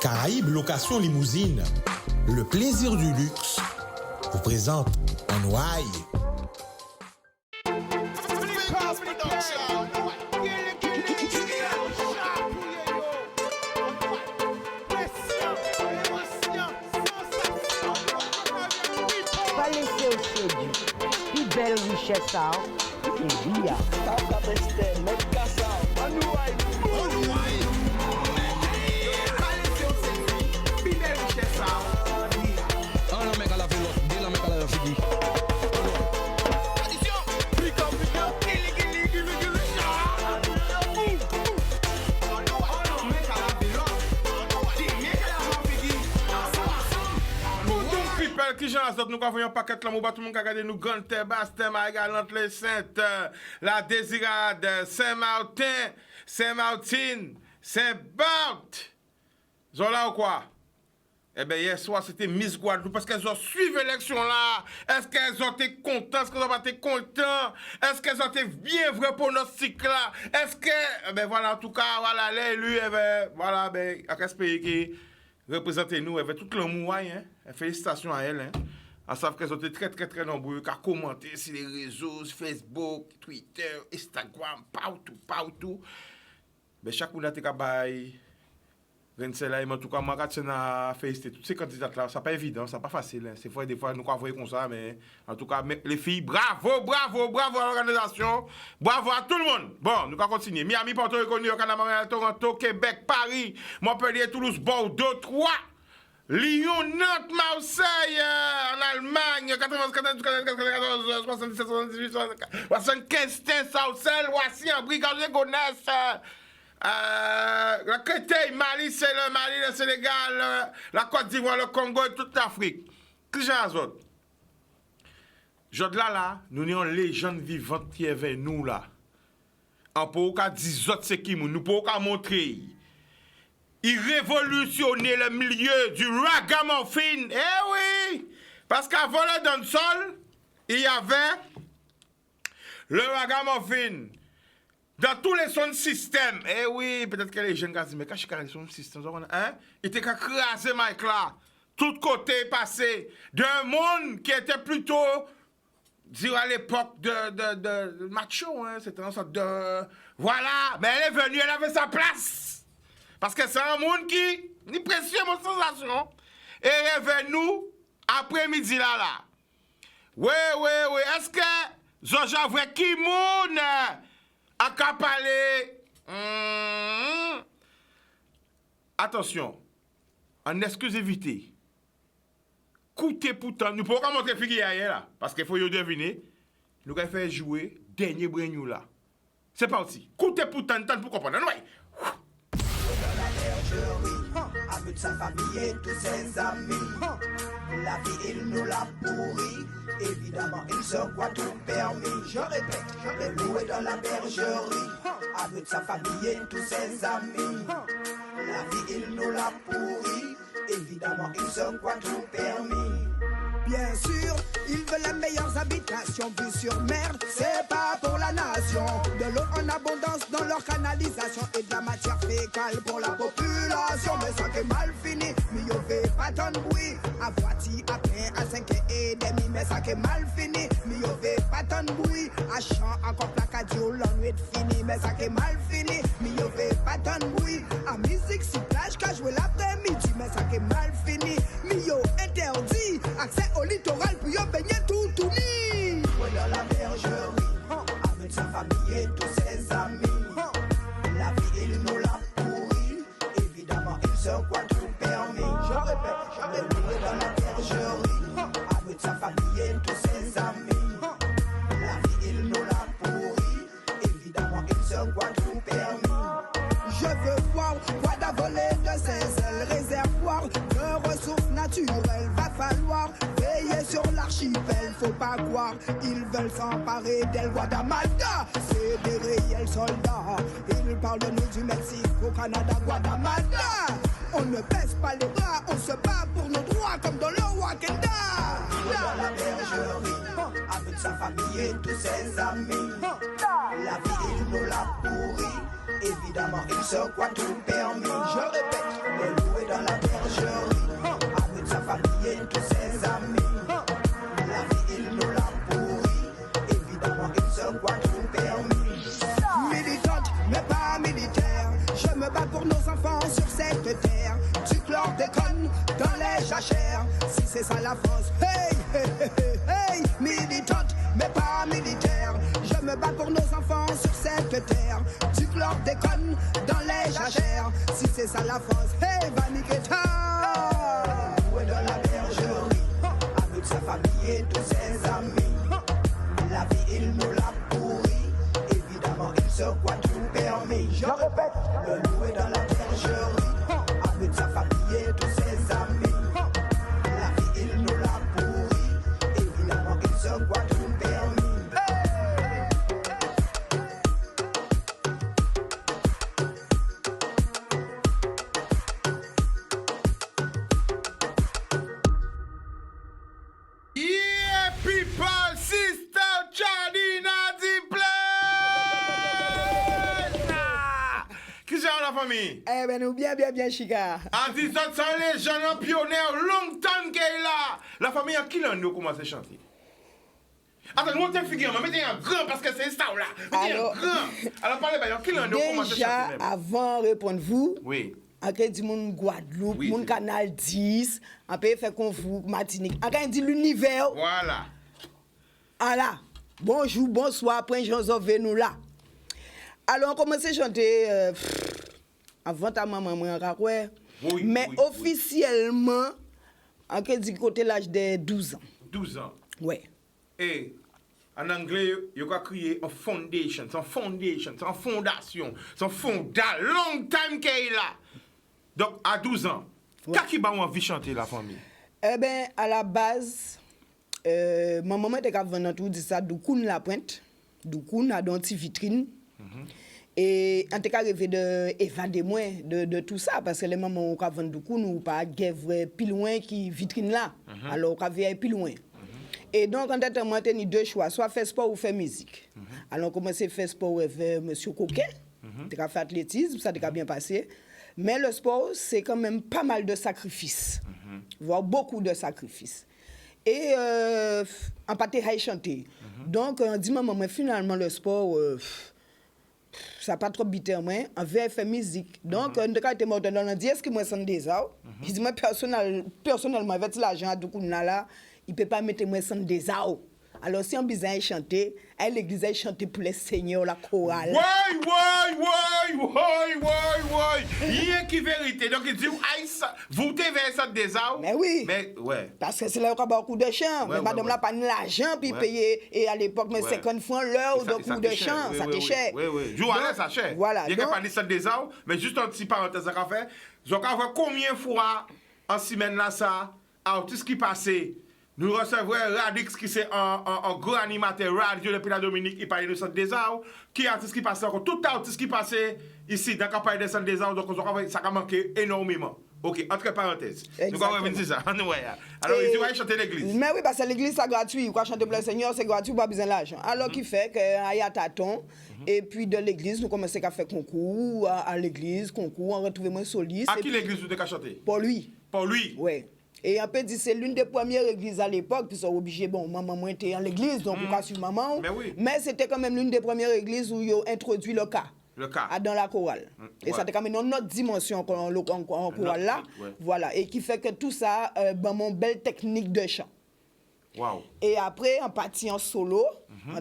Caraïbes Location Limousine, le plaisir du luxe, vous présente en Ouaille. Pas laisser au sédu, plus belle richesse, et oui, qui j'en ai nous avons un paquet là, tout le monde a regardé nous grand Bastin, Marie-Galante, les Saintes, la Désirade, Saint-Martin, Saint-Martine, Saint-Barth. Zola ou quoi? Eh bien, hier soir, c'était Miss Guadeloupe parce qu'elles ont suivi l'élection là. Est-ce qu'elles ont été contentes? Est-ce qu'elles ont été contentes? Est-ce qu'elles ont été bien vraies pour notre cycle là? Est-ce que, eh ben voilà, en tout cas, voilà, les élus, eh ben, voilà, ben, à ce pays qui représente nous, elle fait tout le moyen, hein. Félicitations à elle, hein. Elles savent qu'elles ont été très, très, très nombreux, qu'à commenter sur les réseaux, sur Facebook, Twitter, Instagram, partout. Mais chaque monde a été capable. En tout cas, moi, quand on a félicité toutes ces candidates là, ça n'est pas évident, ça n'est pas facile. Hein. C'est fois, des fois, nous avons comme ça, mais en tout cas, les filles, bravo à l'organisation, bravo à tout le monde. Bon, nous allons continuer. Miami, Porto Rico, New York, Canada, Toronto, Québec, Paris, Montpellier, Toulouse, Bordeaux, 3. Lyon, Nantes, Marseille, en Allemagne, 91, 94, 77, 78, 75, Saucelle, Voici, en Brigadier Gonesse, la Créteil, Mali, c'est le Mali, le Sénégal, la Côte d'Ivoire, le Congo et toute l'Afrique. Qu'est-ce que j'ai autres? Là, nous avons une légende vivante qui est avec nous là. On peut pas dire autres c'est qui nous pouvons pas montrer. Il révolutionnait le milieu du ragamuffin. Eh oui! Parce qu'avant le dancehall, il y avait le ragamuffin. Dans tous les sons système. Eh oui, peut-être que les jeunes gars disent, mais quand je suis son système, hein? Il était qu'à craser Mike là. Tout côté passé. D'un monde qui était plutôt, dire à l'époque de macho, hein? C'était une sorte de. Voilà. Mais elle est venue, elle avait sa place. Parce que c'est un monde qui ni précieux mon sensation. Et elle est venue après-midi là. Oui. Est-ce que Zoja vrai qui monde a qu'à parler? Attention, en exclusivité. Coûtez pourtant, nous pouvons pas montrer figure hier là. Parce qu'il faut y deviner. Nous allons faire jouer dernier brignou là. C'est parti. Coûtez pourtant, temps pour comprendre. Oui. Avec sa famille et tous ses amis. La vie, il nous l'a pourri. Évidemment, il se croit tout permis. Je répète, le loup est dans la bergerie. Avec sa famille et tous ses amis. La vie, il nous l'a pourri. Évidemment, il se croit tout permis. Bien sûr, ils veulent les meilleures habitations. Vue sur mer, c'est pas pour la nation. De l'eau en abondance dans leur canalisation. Et de la matière fécale pour la population. Mais ça qui est mal fini, mieux fait pas tant de bruit. À Voici, à pain, à 5h30. Mais ça qui est mal fini, mieux fait pas tant de bruit. À Champ, encore placadio, la nuit est finie. Mais ça qui est mal fini, mieux fait pas tant de bruit. À musique, si plage, qu'à jouer l'après-midi. Mais ça qui est mal fini, mieux interdit. Accès au littoral, puis on baigne tout nu. Dans la bergerie, avec sa famille et tous ses amis. La vie, il nous l'a pourri. Évidemment, il se croit tout permis. Je répète, dans la bergerie, avec sa famille et tous ses amis. La vie, il nous l'a pourri. Évidemment, il se croit tout permis. Je veux voir quoi d'avoler de ses ailes. Réservoir de ressources naturelles. Va falloir veiller sur l'archipel, faut pas croire. Ils veulent s'emparer d'El Guadamada. C'est des réels soldats. Ils parlent de nous du Mexique au Canada, Guadamada. On ne baisse pas les bras, on se bat pour nos droits comme dans le Wakanda. Dans la bergerie, avec sa famille et tous ses amis. La vie, il nous l'a pourri. Évidemment, il se croit tout permis. Je répète, le loup est dans la bergerie, avec sa famille et tous ses amis. La vie, il nous l'a pourri, évidemment, il se croit tout permis. Militante, mais pas militaire, je me bats pour nos enfants sur cette terre. Du chlordécone dans les jachères, si c'est ça la France, hey, hey, hey, hey, hey. Militante, mais pas militaire, je me bats pour nos enfants sur cette terre. Du chlordécone dans les jachères, si c'est ça la France, hey, Vaniketa. Où est dans la bergerie, avec sa famille et tous ses amis. La vie, il nous l'a pourri, évidemment, il se croit tout permis. Je répète, le loup est dans la bergerie, avec sa famille et tous ses amis. La vie, il nous l'a pourri, évidemment, il se croit tout permis. Yeah, people, sister, Chadina, the place. Qui c'est la famille? Eh ben, nous bien, Chica. En disant ça, les jeunes pionniers, longtemps qu'elle est là. La famille, à qui l'on nous commence à chanter? Attends, montez figure, mettez un grand parce que c'est ça là. Mettez un grand. Alors, parlez, qui l'on nous commence à Déjà, chanter? avant de répondre vous, Oui. en cas dit mon Guadeloupe, Oui, mon c'est Canal 10, en peut faire qu'on vous Martinique. En cas dit l'univers, Voilà. ah là, bonjour, bonsoir, Prince Jean-Zové nous là. Alors, on commence à chanter avant ta maman, moi, ouais. Oui, mais oui, officiellement, en cas dit côté l'âge de 12 ans. 12 ans. Ouais. Et en anglais, il y a créé une foundation, c'est une fondation, c'est un fondat, long time qu'elle est là. Donc, à 12 ans, qu'est-ce qui m'a envie de chanter la famille? Eh bien, à la base, ma maman était venue tout dire ça, Doukoun la pointe, Doukoun a dans une vitrine. Et en tout cas, rêvé d'évader moi de tout ça, parce que les mamans ont vendu Doukoun ou pas guèvre plus loin qui vitrine là. Alors, on a vu plus loin. Et donc, en tête, moi, j'ai deux choix, soit faire sport ou faire musique. Alors, on commençait à faire sport avec M. Coquet, on a fait athlétisme, ça a bien passé. Mais le sport, c'est quand même pas mal de sacrifices, voire beaucoup de sacrifices. Et en pâté, il chanter. Donc, on dit, maman, finalement, le sport, ça n'a pas trop bité moi, on veut faire musique. Donc, on était mort dans le dit, est-ce que moi, c'est des arbres? Je dis, moi, personnellement, avec l'argent à Doukouna là, il ne peut pas mettre moi sans des arbres. Alors, si on a besoin de chanter, à l'église, elle chanter pour les seigneurs, la chorale. Il y a qui vérité. Donc, il dit, vous devez ça des arbres. Mais oui. Mais, ouais. Parce que c'est là qu'on a beaucoup de chants. Mais madame n'a pas l'argent, puis payer, et à l'époque, mais 50 francs l'heure de coup de chant, ça t'est cher. Oui. Joue à l'aise, ça cher. Voilà. Il y a pas ça des arbres, mais juste un petit parenthèse à faire. Donc, on va combien de fois en semaine là, ça, tout ce qui passait. Nous recevons Radix qui c'est un gros animateur radio depuis la Dominique, il parle de Centre des Arts, qui artiste qui passait encore, tout artiste qui passait ici dans la campagne de Centre des Arts, donc ça a manqué énormément. Ok, entre parenthèses. Nous allons venir ça. Alors, il va chanter l'église. Mais oui, parce que l'église, c'est gratuit. Quand chanter pour le Seigneur, c'est gratuit, pas besoin d'argent. Alors, qui fait qu'il y a tâton, et puis de l'église, nous commençons à faire concours à l'église, concours, on retrouve moins soliste. À qui l'église vous avez chanté? Pour lui. Pour lui? Oui. Et on peut dire c'est l'une des premières églises à l'époque, puis ils sont obligés, bon, maman était en l'église, donc on passe sur maman. Mais oui. Mais c'était quand même l'une des premières églises où ils ont introduit le cas. Le cas. Dans la chorale. Et ça a quand même une autre dimension en chorale là. Ouais. Voilà. Et qui fait que tout ça, mon belle technique de chant. Wow. Et après, en partie en solo,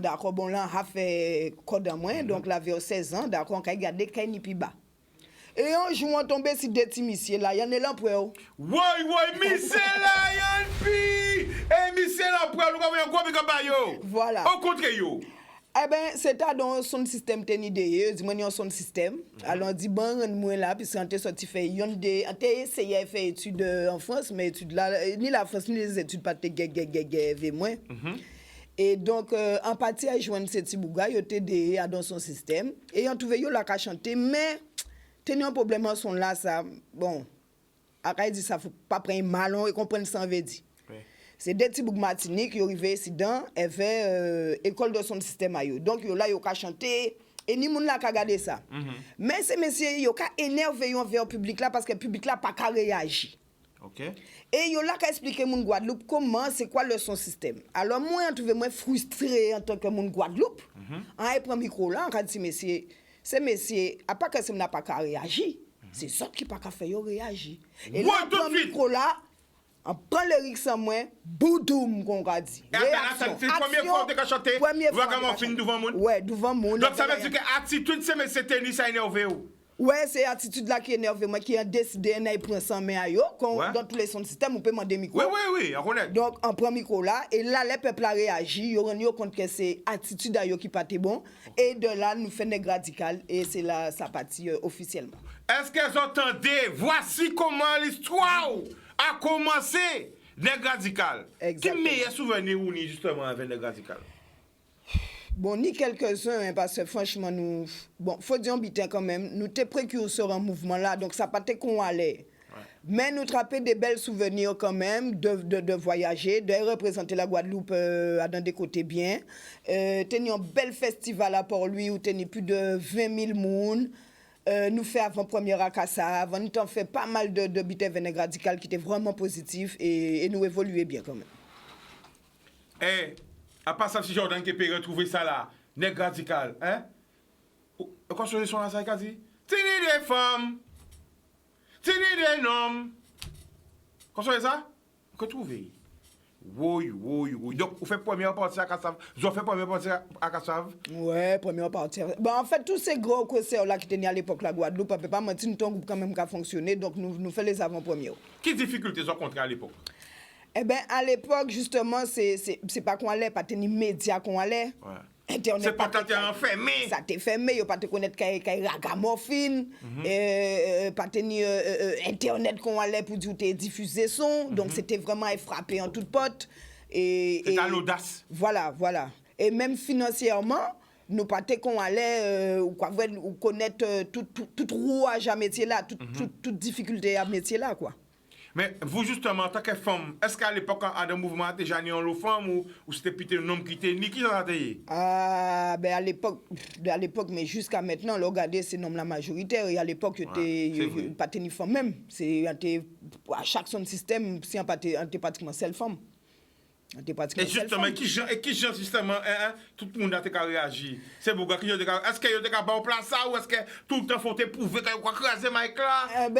d'accord, bon là, on a fait code en moins, donc là, vers 16 ans, d'accord, on a gardé Kaini Piba. Et un jour, on tombé sur des petits messieurs là, il y en a l'empereur. Ouais, monsieur Lion P! Et monsieur l'empereur, nous avons un gros big up. Voilà. Au contraire, yo. Eh bien, c'était dans son système tenidé, dis-moi, dans son système. Alors, on dit, bon, moi là, puis on a sorti faire, on a essayé de faire études en France, mais études là, ni la France, ni les études, pas de moi. Et donc, en partie, à joindre ce petit bouga, il était dans son système, et on trouvait, il a chanté, mais, tenir un problème en son là, ça, bon, après, il dit, ça faut pas prendre mal, et comprendre ça en veut dire. C'est des petits boucs Martinique qui arrivaient ici dans, et fait école de son système à eux. Donc là, ils ont chanté Et ni moun la ka gade ça. Mais ces messieurs, yo ka énervé envers public là parce que public là pas ka réagir. OK. Et yo là ka expliquer moun Guadeloupe comment c'est quoi le son système. Alors moi en trouvé moi frustré en tant que moun Guadeloupe. En prend micro là, on dit messieurs, ces messieurs à pas que ça n'a pas ka réagir. C'est ça qui pas ka faire yo réagir. Et là tout prend de suite. micro là, on prend le riz sans moi, boudoum qu'on a dit. Et attends, c'est la première fois que tu as chanté. Vraiment fin devant monde. Ouais, devant monde. Donc ça veut dire que attitude c'est mais c'était ni ça énervé ou. Ouais, c'est attitude là qui énerve moi qui a décidé d'aller prendre sans main à yo dans tous les sons de système on peut demander micro. Oui, on connaît. Donc on prend micro là et là les peuples a réagi, yo rend compte que c'est attitude à yo qui pas bon et de là nous fait nèg radical et c'est là ça partit officiellement. Est-ce qu'elles entendaient voici comment l'histoire a commencé nèg radical. Exactement. Qui meilleur souvenir ou ni justement avec nèg radical? Bon, ni quelques-uns, hein, parce que franchement, nous... Bon, faut dire bitin quand même, nous t'es précurseurs en mouvement là, donc ça pas t'est qu'on allait. Ouais. Mais nous trapper des belles souvenirs quand même de voyager, de représenter la Guadeloupe dans des côtés bien. Tenir un bel festival à Port-Louis où tenir plus de 20 000 moun. Nous fait avant-première à Kassav, nous t'en fait pas mal de bitin Vénègre radical qui était vraiment positif et nous évoluer bien quand même. Eh, à part ça, si Jordan qui peut retrouver ça là, nèg radical, hein? Quand je son là, ça a dit, tini des femmes, tini des hommes. Quand je ça, retrouver. Oui. Donc, vous faites première partie à Kassav. Vous faites première partie à Kassav? Ouais, première partie. Bon, en fait, tous ces gros concerts là qui tenaient à l'époque la Guadeloupe, on ne peut pas mentir, nous avons quand même qu'à fonctionner, donc nous faisons les avant-premières. Quelles difficultés vous rencontrées à l'époque? Eh bien, à l'époque, justement, c'est pas qu'on allait, pas tenir médias qu'on allait. Ouais. Internet. C'est pas t'es enfermé. Ça t'est fermé, yo pas te connaître qu'à ragamuffin, pas tenir internet qu'on allait pour dire t'es diffuser son, donc c'était vraiment frappé en toute porte et à l'audace. Voilà. Et même financièrement, nous pas qu'on allait ou connaître tout rouage à métier là, toute difficulté à métier là quoi. Mais vous, justement, en tant que femme, est-ce qu'à l'époque, à un mouvement, déjà ni en femme ou c'était plutôt un homme qui était ni qui s'en a été? Ah, ben à l'époque, mais jusqu'à maintenant, regardez, c'est l'homme la majoritaire. Et à l'époque, il pas ni femme même. C'est à chaque son système, si on était pratiquement seule femme. Et justement, qui genre justement, tout le monde a réagi. C'est beaucoup qui est-ce qu'il y a des cas en place ça ou est-ce que tout le temps faut te prouver qu'il y a quoi craser Mike là?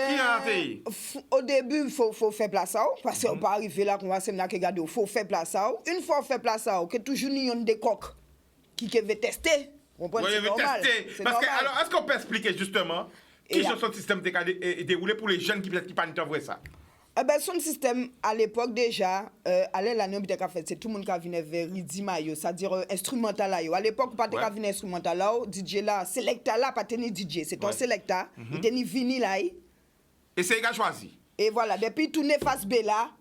Au début, il faut faire place ça parce qu'on pas arriver là qu'on va se mettre à regarder, il faut faire place ça. Une fois fait place ça, que toujours il y a des coques qui veulent tester. On peut tester parce que alors est-ce qu'on peut expliquer justement qui sont son système déroulé pour les jeunes qui peut-être qui pas entendre ça? Son système, à l'époque déjà, allait l'année où c'est tout le monde qui venait vers Ridima, c'est-à-dire instrumental là. À l'époque, pas de venir instrumental là, DJ là, selecta là, pas tenir DJ, c'est un selecta, il tenait vinyle là. Et c'est gars choisi. Et voilà, depuis tourner face B là,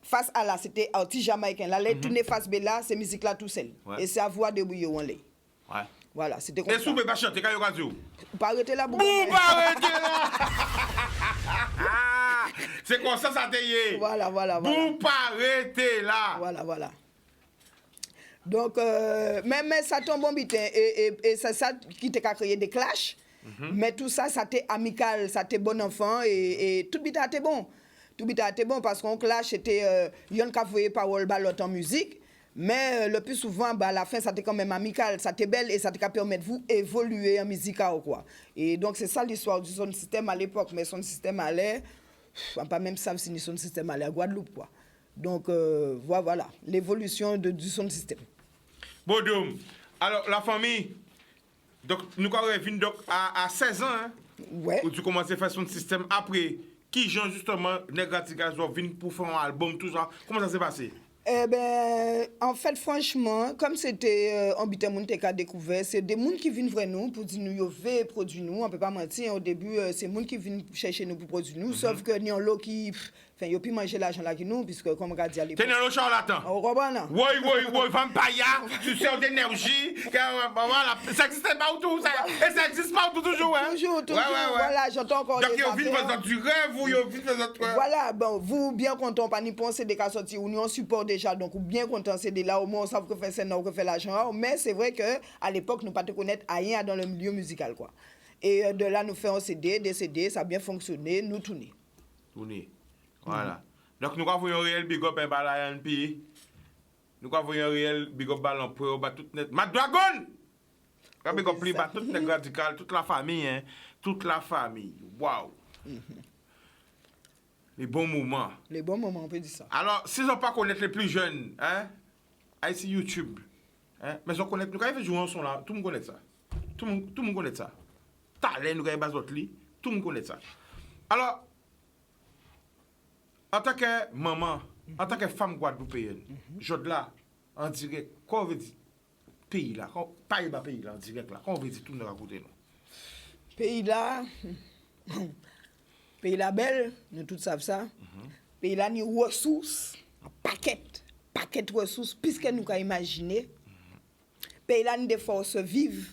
face à là, c'était artiste jamaïcain. Là, tourner face B là, c'est musique là tout seul. Et c'est à voix de bouillon en lait. Ouais. Voilà, c'était comme ça. Et sous bébé chanter quand il radio. Pas arrêter là, pas arrêter là. C'est comme ça t'est yé. Voilà. Vous pas arrêter là. Voilà. Donc, mais ça tombe bon bitin. Et c'est ça qui t'a créé des clashs. Mais tout ça, ça t'est amical, ça t'est bon enfant. Et tout bitin était bon. Tout bitin était bon parce qu'on clash, c'était yon qui voyait parole ballot en musique. Mais le plus souvent, à la fin, ça t'est quand même amical, ça t'est belle et ça t'est permettre de vous évoluer en musique ou quoi. Et donc, c'est ça l'histoire du son système à l'époque. Mais son système allait, on pas même savoir si son système allait à Guadeloupe, quoi. Donc, voilà, l'évolution du son système. Bodoum. Alors, la famille, donc, nous revenons donc à 16 ans, hein, ouais. Où tu commences à faire son système. Après, qui, genre, justement, Négratica, viennent pour faire un album, tout ça. Comment ça s'est passé? En fait, franchement, comme c'était un bitin moun te ka découvert, c'est des moun qui viennent vers nous pour dire nous yo veut produire nous, on peut pas mentir au début c'est moun qui viennent chercher nous pour produire nous, sauf que ni en lot qui Enfin, yo pi manger l'argent là qui nous, puisque comme on a dit à l'époque. T'es dans le charlatan. On comprend, non? Oui, femme paya, tu sers d'énergie, voilà, ça existe pas où tout, et ça existe pas où toujours, hein? Toujours, voilà, j'entends encore donc, des il y a vite du rêve, ou il y a vite rêve. Voilà, bon, vous, bien content, pas ni penser des cas sortis, ou nous on support déjà, donc, ou bien content, c'est de là, au moins, on sait que fait scène, on fait l'argent, mais c'est vrai que à l'époque, nous pas te connaître rien dans le milieu musical, quoi. Et de là, nous faisons un CD, des CD, ça a bien fonctionné, nous tourner. Voilà. Donc, nous avons un réel big up et balayan pays. Nous avons un réel big up ballon pour tout net. Ma dragon! Big up plus tout net radical, toute la famille, hein. Toute la famille. Waouh! Les bons moments. Les bons moments, on peut dire ça. Alors, si on pas connaître les plus jeunes, hein, ici YouTube, hein, mais on connaît, nous quand jouer en son là, tout le monde connaît ça. Tout le monde connaît ça. Talent, nous quand bazot li, tout le monde connaît ça. Alors, en tant que maman, en tant que femme guadeloupéenne, je là, en direct, quoi veut dire pays là, pays là, en direct là, quoi veut dire tout nous raconter nous? Pays là, pays là belle, nous tous savons ça. Pays là, ni ressources, paquet de ressources, puisque nous avons imaginé. Pays là, ni des forces vives.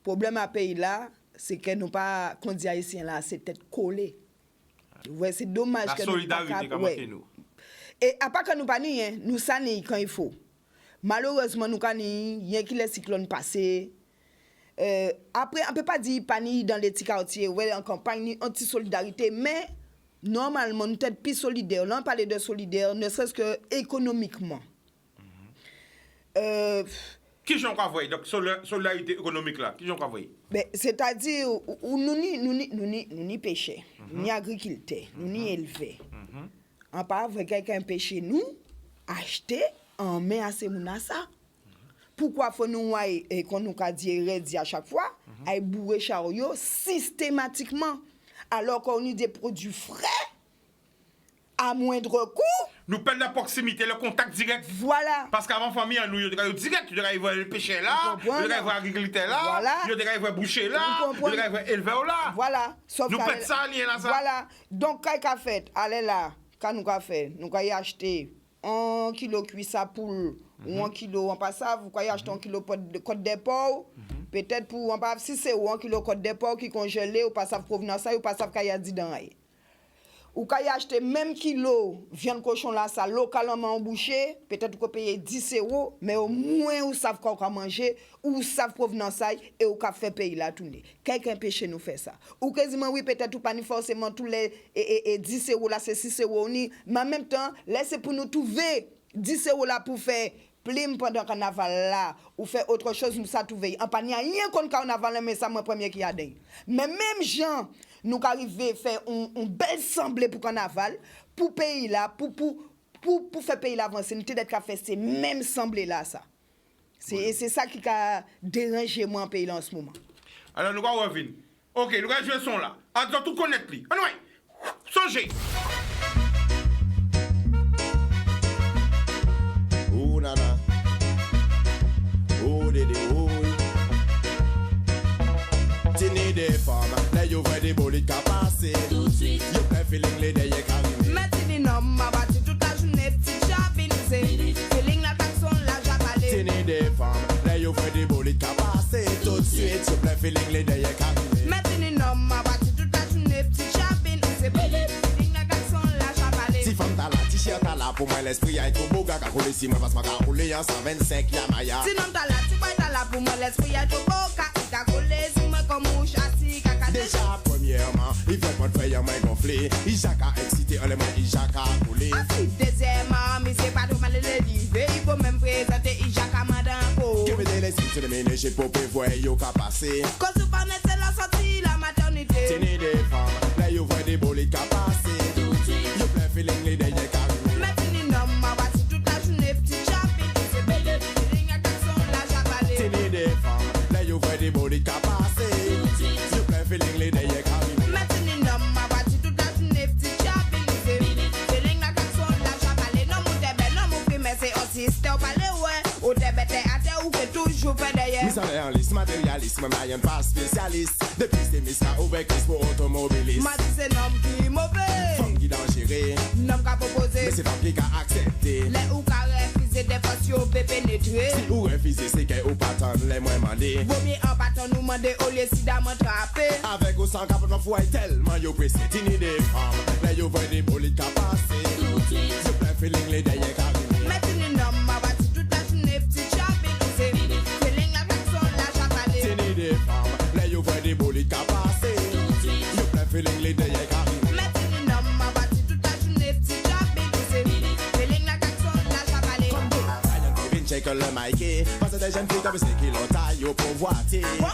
Problème à pays là, c'est que nous pas, qu'on dit haïtien là, c'est tête collée. Ouais, c'est dommage la que solidarité nous ouais. Nous. Et à part que nous pas ni, nous ça ni quand il faut. Malheureusement nous kan ni, rien qui les cyclones passé. Après on peut pas dire pas ni dans les petits quartiers, ouais en campagne ni anti solidarité, mais normalement nous être plus solidaire. Là on parle de solidaire ne serait-ce que économiquement. Qui j'en quoi voir donc solidarité économique là, qui j'en quoi voir? Ben c'est-à-dire nous ni pêcher, ni agriculteur, nous ni élever. On pas avec quelqu'un pêcher nous, acheter en main à ces mounassa. Pourquoi faut nous et qu'on nous a dit à chaque fois, ay bourrer chariot systématiquement alors qu'on a des produits frais à moindre coût. Nous perdons la proximité, le contact direct. Voilà. Parce qu'avant famille, nous avons direct, nous devons voir le pêcher là, nous devons voir l'agriculteur là, nous devons voir boucher là, nous devons voir éleveur là. Voilà. Sauf nous perdons ça, lié là ça. Voilà. Donc, quand on fait, allez là, quand nous avons fait, nous avons acheté 1 kilo cuissa poule, ou 1 kilo en passave, vous pouvez acheter 1 kilo de côte de porc, peut-être pour, si c'est 1 kilo côte de porc qui congelé, ou passave provenance, ou passave qu'il y a dit dans l'ail. Ou quand y acheter même kilo viande cochon là ça localement embouché, peut-être qu'on payer 10 €, mais au moins ou savent qu'on va manger, ou savent provenance ça et ou qu'a fait pays là tourner. Quelqu'un péché nous fait ça. Ou quasiment oui peut-être ou pas ni forcément tous les 10 € là c'est 6 € ni, mais en même temps, laissez pour nous trouver 10 € là pour faire plim pendant carnaval là ou faire autre chose nous ça trouver. En pas ni rien contre carnaval mais ça moi premier qui a dingue. Mais même gens nous arriver faire un bel semblé pour carnaval pour pays là pour faire pays là avancer nous peut-être qu'a fait ces mêmes semblé là ça c'est ça qui a dérangé moi en pays là en ce moment. Alors nous allons revenir. OK, nous allons jouer son là. On doit tout connaître lui. Anyway, songez. Oh nana. Oh dédé oh. Tini des femmes, là you vois des bolides qui passent. Tout de suite. You play feeling les day qui arrive. Maintenant non, ma battu toute la journée, petite chavine, c'est feeling la taxon, la jabalée. Tini des femmes, là you vois des bolides qui passent. Tout de suite, you play feeling les day qui arrive. Maintenant non, ma battu toute la journée, petite chavine, c'est feeling la taxon, la jabalée. Si femme t'as la t-shirt t'as la pour moi l'esprit a été beau gars qui roule si moi passe ma car rouler en 125 Yamaya. Si non t'as la tu t'as la pour moi l'esprit a été beau gars qui roule si moi comme mouche assis caca. Déjà premièrement, il fait pas de faire moins gonflé. Il jacka excité, on les moins il jacka coulé. Ensuite deuxièmement, mais c'est pas trop mal le livrer, il faut même présenter il jacka madame. Que me les sites de ménager pour prévoir yo ka passer. Quand tu pas net c'est la sortie la maternité. Tini des femmes, là you vois des bolides qui passer. Tout de suite, you play feeling les day qui arrive. Maintenant non, ma battu toute la journée, petite chavine, c'est feeling la taxon, la jabalée. Tini des femmes, là you vois des bolides qui passer. Tout de suite, you play feeling les day qui arrive. Maintenant non, ma battu toute la journée, petite chavine, c'est feeling la taxon, la jabalée. Non mon tebe, non mon prime, c'est aussi c'était au palais ouais. Ou tebe t'es à terre ou que toujours fait d'ailleurs. Mis en réaliste, matérialiste, même rien pas spécialiste. Depuis c'est mis ça ouvert pour automobiliste. Ma dit c'est nom qui mauvais. dangereux. Nom qu'a proposé. Mais c'est pas qui a accepté. Les ou qu'a refusé des fois si on peut pénétrer. Si ou refuser, c'est que ou pas tant les moins mandés. Vaut mieux en bâton nous demander au lieu si d'amant trapper. Avec ou sans cap, on fois tellement yo pressé. Tini des femmes, là yo voit des bolides qui passent. Tout de suite, je plein feeling les derrière carrés. Mais tu n'es non, ma bâti toute la journée, petit chabé, nous c'est. Feeling la personne, la chapalée. Tini des femmes, là yo voit des bolides qui passent. Tout de suite, je plein feeling les derrière carrés. Mais tu n'es non, ma bâti toute la journée, petit chabé, nous c'est. Feeling la personne, la chapalée. Check le mic, parce que des jeunes filles comme c'est qui l'ont taille au pouvoir. Bon,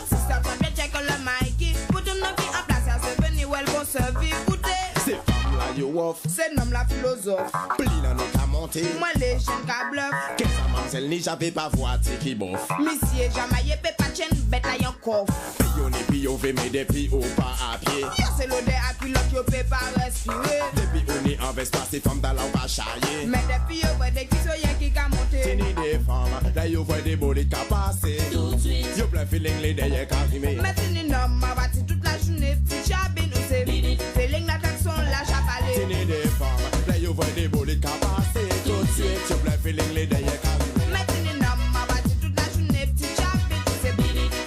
si ça va bien check le mic, pour tout le monde qui en place, à se venir où elle va se vivre, écoutez. C'est femme là yo off, C'est nom la philosophe. pli dans nos cas monté. Moi les jeunes qui bluff. Qu'est-ce que mademoiselle ni j'avais pas voiture qui bouffe. Monsieur Jamaye peut pas tienne bête à yon coffre. Pio ni pio ve mais des pio pas à pied. Yo c'est l'odeur à pilote yo peut pas respirer. Depuis on est en veste c'est femme dans la va chailler. Mais depuis yo voit des qui sont y'a qui ka monter. Tini des femmes, là yo voit des bolides qui passent. Tout de suite, yo plein feeling les derrière carrimé. Mais tu n'es non, ma bâti toute la journée, petit chabin ou c'est. Feeling la klaxon, la chapalée. Tini des femmes, là yo voit des bolides qui passent. Tout de suite, yo plein feeling les derrière carrimé. Mais tu n'es non, ma bâti toute la journée, petit chabin ou c'est.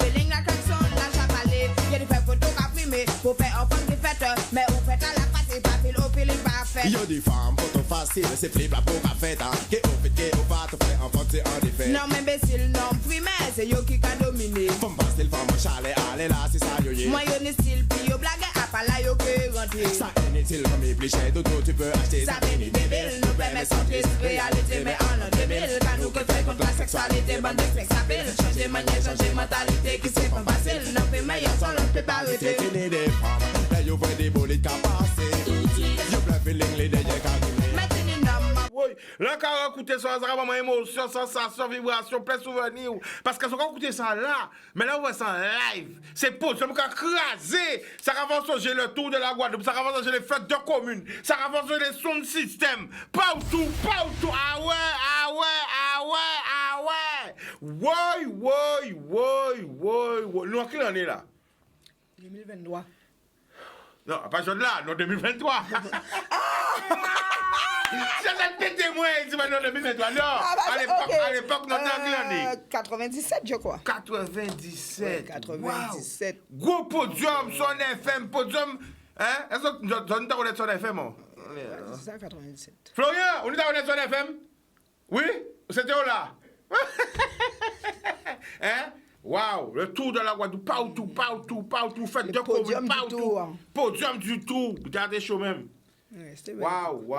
Feeling la klaxon, la chapalée. Y'a des faits photos qu'a primé, pour faire un fond qui fait. Mais au fait à la pâte, pas pile au feeling parfait. Yo des femmes, photo facile, c'est flip la pour qu'a fait. Qui au fait, qui au pas, te fait en fait, c'est en défait. Non, mais imbécile, non, primaire, c'est yo qui a dominé. Femme pas style, femme chalet, allez là, c'est ça yo yé. Moi, yo n'est style, puis yo blague, à pas là, yo que rentré. Ça inutile comme les clichés, d'autres tu peux acheter. Ça bénit des billes, nous permet santé, réalité, mais en l'an 2000. Quand nous que fait contre la sexualité, bande d'expectables. Changer manière, changer mentalité, qui c'est pas facile. Non, fait meilleur, sans l'on peut pas arrêter. C'est fini des femmes, là yo voit des bolides qui passent. Yo plein feeling les derrière carrimé. Mais tu n'es non, Oui, là, quand on écoute ça, ça va vraiment émotion, sensation, vibration, plein de souvenirs. Parce que si on écoute ça là, mais là, on voit ça en live. C'est pour ça qu'on a crasé. Ça va changer le tour de la Guadeloupe, ça va changer les fêtes de communes, ça va changer les sons de système. Partout, partout. Ah ouais, ah ouais, ah ouais, ah ouais. Ouais. Nous, à qui l'année là? 2023. Non, pas de là, non, 2023. C'est témoin, c'est maintenant 2023. Non, à l'époque, nous avons l'année. 97, je crois. 97. Ouais, 97. Wow. Gros podium, son FM, podium. Hein? Est-ce que nous avons son FM? C'est ça, 97. Florian, on est dans son FM? Oui? C'était où là? Hein? Waouh, le tour de la Guadeloupe, partout, faites de communes, partout. Podium du tour, regardez chaud même. Waouh.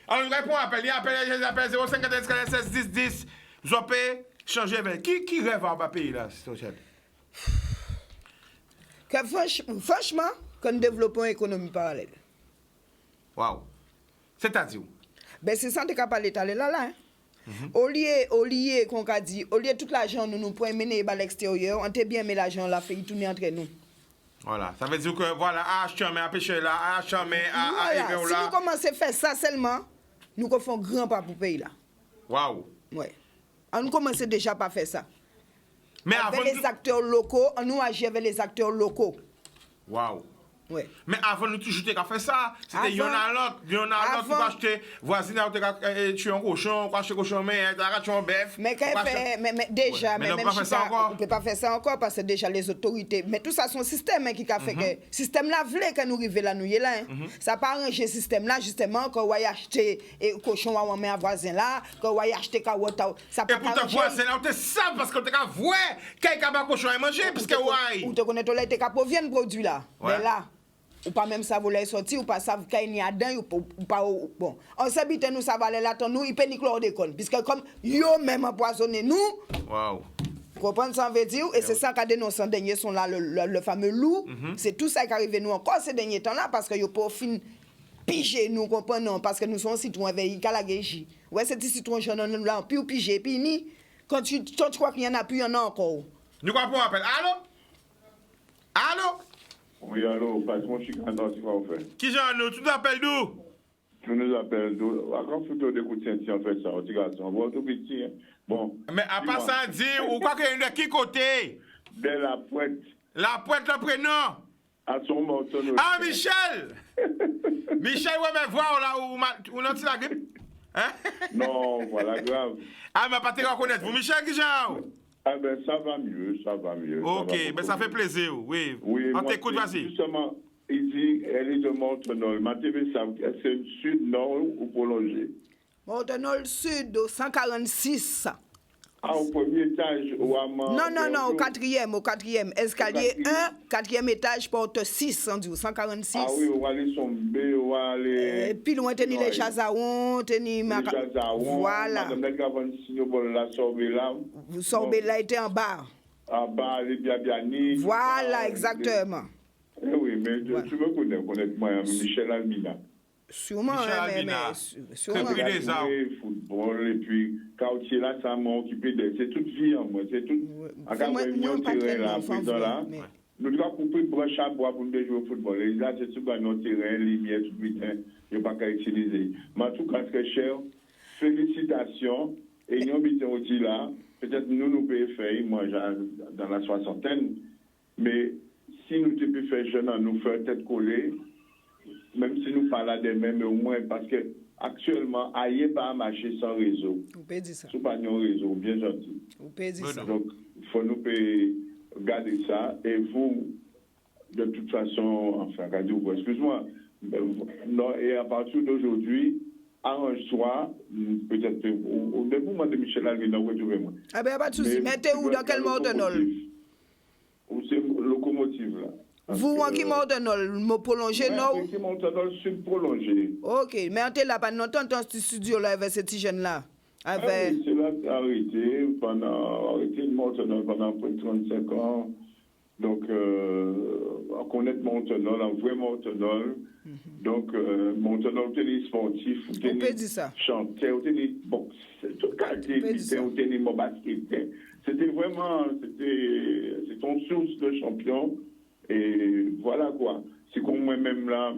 Alors, nous répondons à l'appel 05 16 10 10. Zopé, changer avec. Qui rêve à un pays là, c'est Franchement, qu'on développe une économie parallèle. Waouh. C'est-à-dire? Ben, c'est ça que tu as parlé là. Hein? Au lieu qu'on a dit, au lieu de tout l'argent nous pouvons mener à l'extérieur, on t'a bien mis l'argent là, fait tourner entre nous. Voilà, ça veut dire que voilà, à pêcher là, à voilà. Si nous commençons à faire ça seulement, nous faisons grand pas pour le pays là. Waouh. Ouais. On nous commence déjà pas faire ça. Mais avec avant les acteurs locaux, on nous agit avec les acteurs locaux. Waouh. Ouais. Mais avant nous toujours qu'à faire ça, c'était y'en a l'autre qui va acheter voisine tu un cochon, acheter cochon mais tu un bœuf. Mais déjà mais même on peut pas faire ça encore parce que déjà les autorités mais tout ça son système qui a fait que système là voulait que nous arriver là nous y là. Ça pas arranger système là justement quand on va acheter cochon à un voisin là, quand on va acheter carotte ça pas. Et pour ta voisin là on te ça parce que tu as voir quelqu'un va cochon à manger parce que ouais. Ou te connais toi là tu as pour vienne produit là. Mais là ou pas même ça voulait sortir ou pas ça qu'il y a dedans ou pas bon on s'habite nous ça va aller là nous il peut ni chlordécone puisque comme yo même empoisonné nous waouh comprendre ça veut dire et c'est ça qu'a dénoncé en dernier sont là le fameux loup c'est tout ça qui arrivé nous encore ces derniers temps là parce que yo pas fin piger nous comprenons parce que nous sommes citoyens veillés à la guéji ouais c'est citoyen jeune là puis piger puis ni quand tu crois qu'il y en a plus il y en a encore nous quoi pour appel allô Oui, allô, passe-moi Chicano, c'est quoi on fait? Qui j'en ai? Tu t'appelles d'où? Tu nous appelles d'où? À quand faut-tu d'écouter en fait ça, petit garçon? Bon, tout petit, hein? Bon. Mais à part ça, dire, ou quoi qu'il y a de qui côté? De la pointe. La pointe, le prénom? À son montant. Ah, Michel! Michel, ouais, mais voir là où on a la grippe? Hein? Non, voilà, grave. Ah, mais pas te reconnaître. Vous, Michel, qui genre? Ah ben, ça va mieux, ça va mieux. Ok, ben ça fait plaisir, oui. Oui, On moi, t'écoute, vas-y. Justement, il dit, elle est de Montenol. Ma TV, c'est une sud-nord ou prolongée? Montenol Sud, au 146. Ah, au premier étage, ou à Non, au quatrième. Escalier 1, quatrième étage, porte 6, on dit, 146. Ah oui, on va aller somber, on va aller... Et puis loin, tenir les Chazaron, tenir... Les Chazaron, voilà. Madame Negavon, si nous voulons la sorber là. Vous sorbez là, était en bas. En bas, les Biabiani. Voilà, exactement. Eh oui, mais tu me connais, honnêtement, Michel Albina. Sûrement, Michel Albina. sûrement. Que des arbres. Football, et puis, quartier là, ça m'a occupé de... C'est toute vie, moi, c'est tout... À quand on terrain là, présent là, nous devons couper le branche à bois pour nous jouer au football. Et là, c'est tout notre terrain, lumière, tout le temps, il n'y a pas qu'à utiliser. Mais en tout cas, très cher, félicitations. Et nous, nous dit là, peut-être nous pouvons faire, moi, dans la soixantaine, mais si nous devons faire jeune, nous faire tête collée, même si nous parlons des mêmes, mais au moins, parce que actuellement, ailleurs pas marcher sans réseau. Vous pouvez dire ça. Sous pas un réseau, bien gentil. Vous pouvez dire ça. Donc, il faut nous garder ça. Et vous, de toute façon, enfin, excuse-moi, non, et à partir d'aujourd'hui, arrange-toi, peut-être, au développement de Michel Alvina, retrouvez-moi. Ah ben, pas de souci. Mettez où, dans quel Montenol? Ou c'est locomotive, là. Vous, en qui Montenol, me prolonger, non? Oui, qui Montenol, c'est prolongé. Ok, mais on était là pendant longtemps dans ce studio-là avec ces petits jeunes-là. Ah oui, c'est là arrêté le Montenol pendant près de 35 ans. Donc, on connaît Montenol, un vrai Montenol. Donc, Montenol, tennis sportif, tennis chanteur, tennis boxe, toute qualité, tennis basket. C'était vraiment, c'est ton source de champion. Et voilà quoi. C'est comme moi-même là,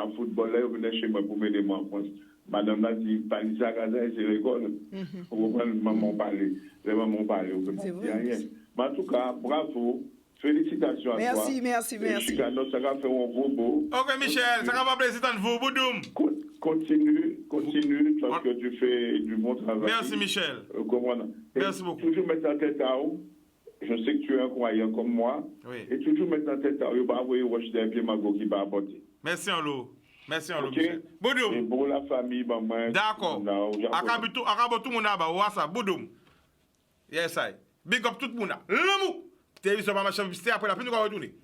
en football, là, je venais chez moi pour m'aider moi en France. Madame m'a dit, Palisa Gaza, c'est l'école. Vous comprenez, maman parlait. Les mamans parlaient, vous comprenez rien. Mais en tout cas, bravo. Félicitations à toi. Merci. Chicanos, ça va faire un gros beau. Ok, Michel, ça va plaisir de vous, Boudoum. Continue, parce que tu fais du bon travail. Merci, Michel. Merci beaucoup. Toujours mettre en tête à vous. Je sais que tu es un croyant comme moi. Oui. Et toujours mettre en tête à vous, bah, vous rocher des pieds mago qui va apporter. Merci en l'eau. Merci en l'eau, Okay. Michel. Boudoum. Et pour la famille, bah, moi. D'accord. Akabo tout le monde là-bas. Ouassa, Boudoum. Yes, I. Big up tout le monde là. L'amour. Télévision pas marcher, c'était après la pluie, nous allons retourner.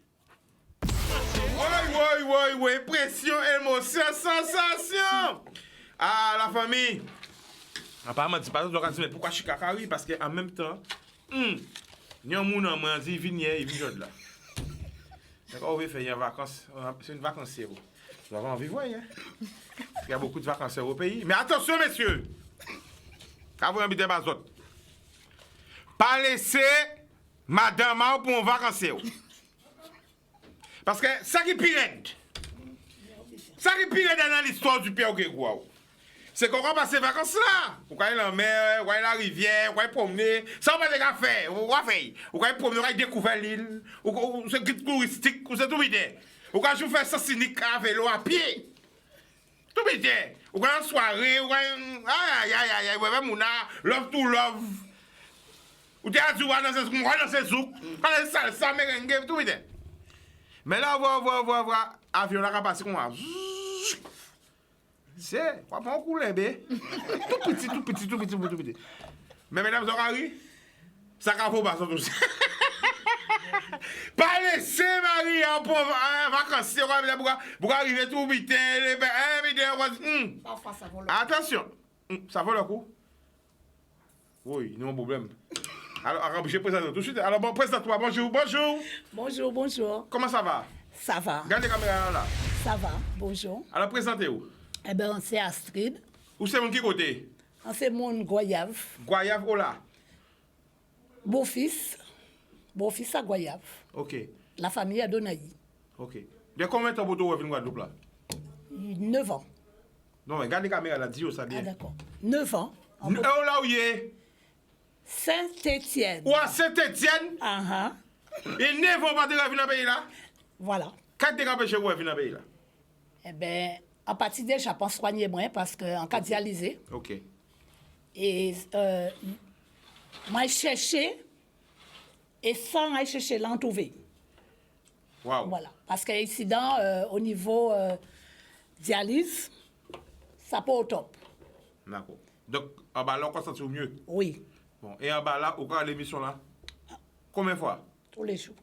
Oui, pression, émotion, sensation. Ah, la famille. Apparemment, tu parles de pourquoi je suis cacari? Parce qu'en même temps, il y a un monde qui vient là. On va faire une vacance. C'est une vacancière. Nous avons envie de voir. Il y a beaucoup de vacanciers au pays. Mais attention, messieurs. Quand vous invitez les autres, pas laisser madame pour un vacancier. Parce que ça qui est pire dans l'histoire du Pierre Grégoire, c'est qu'on va passer les vacances là. Vous allez la mer, vous allez la rivière, vous allez promener. Ça, on va faire. Vous allez promener, vous allez découvrir l'île. C'est un guide touristique, c'est tout bidé. Vous allez faire ça cynique à vélo, à pied. Tout bidé. Vous allez en soirée, vous allez... vous allez love to love. Vous allez dans ces zouk, dans ces salsa, merengue, tout bidé. Mais là, voir, avion là, passer comme ça. C'est, on va pas en couler, bé. Tout petit. Mais mesdames et ça va pas ça tous. Pas laisser Marie en vacances, pour arriver tout vite, attention, ça vaut le coup. Oui, non problème. Alors, je présente tout de suite. Alors, bon, présente-toi. Bonjour. Comment ça va? Ça va. Regardez la caméra là. Ça va, bonjour. Alors, présentez-vous. Eh bien, c'est Astrid. Où c'est mon qui côté? C'est mon Goyave. Goyave, oh là. Beau-fils à Goyave. Ok. La famille à Donaï. Ok. De combien de temps vous avez venu Guadeloupe là? 9 ans. Non, mais regardez la caméra là, dis-vous ça bien. Ah, d'accord. 9 ans. Oh là où il est? Saint-Étienne. Ou à Saint-Étienne? Ah. Et 9 ans pas de revenir dans le pays là? Voilà. Quand tu empêché vous de venir dans le pays là? Eh bien, en partie déjà, je pense soigner moins parce qu'en cas dialysé, OK. et moi, je cherchais, et sans aller chercher l'entouvé. Wow. Voilà. Parce qu'un incident au niveau dialyse, ça pas au top. D'accord. Donc, en bas là, on constate mieux. Oui, Bon, et en bas là, au cas de l'émission là, combien de fois? tous les jours.